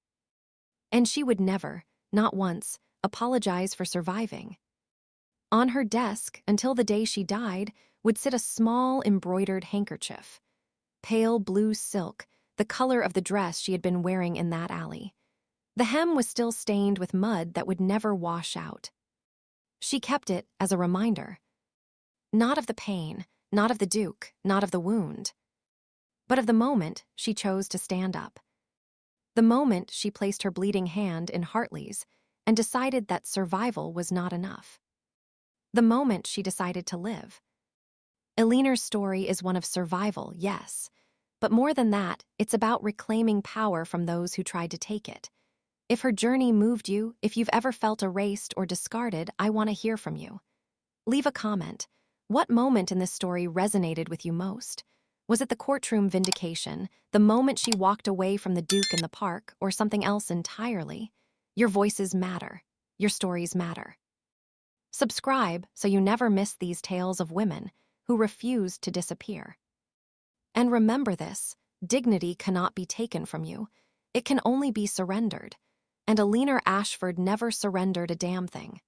And she would never, not once, apologize for surviving. On her desk, until the day she died, would sit a small embroidered handkerchief. Pale blue silk, the color of the dress she had been wearing in that alley. The hem was still stained with mud that would never wash out. She kept it as a reminder. Not of the pain, not of the Duke, not of the wound, but of the moment she chose to stand up. The moment she placed her bleeding hand in Hartley's and decided that survival was not enough. The moment she decided to live. Eleanor's story is one of survival, yes. But more than that, it's about reclaiming power from those who tried to take it. If her journey moved you, if you've ever felt erased or discarded, I want to hear from you. Leave a comment. What moment in this story resonated with you most? Was it the courtroom vindication, the moment she walked away from the Duke in the park, or something else entirely? Your voices matter. Your stories matter. Subscribe so you never miss these tales of women who refused to disappear. And remember this, dignity cannot be taken from you. It can only be surrendered. And Eleanor Ashford never surrendered a damn thing.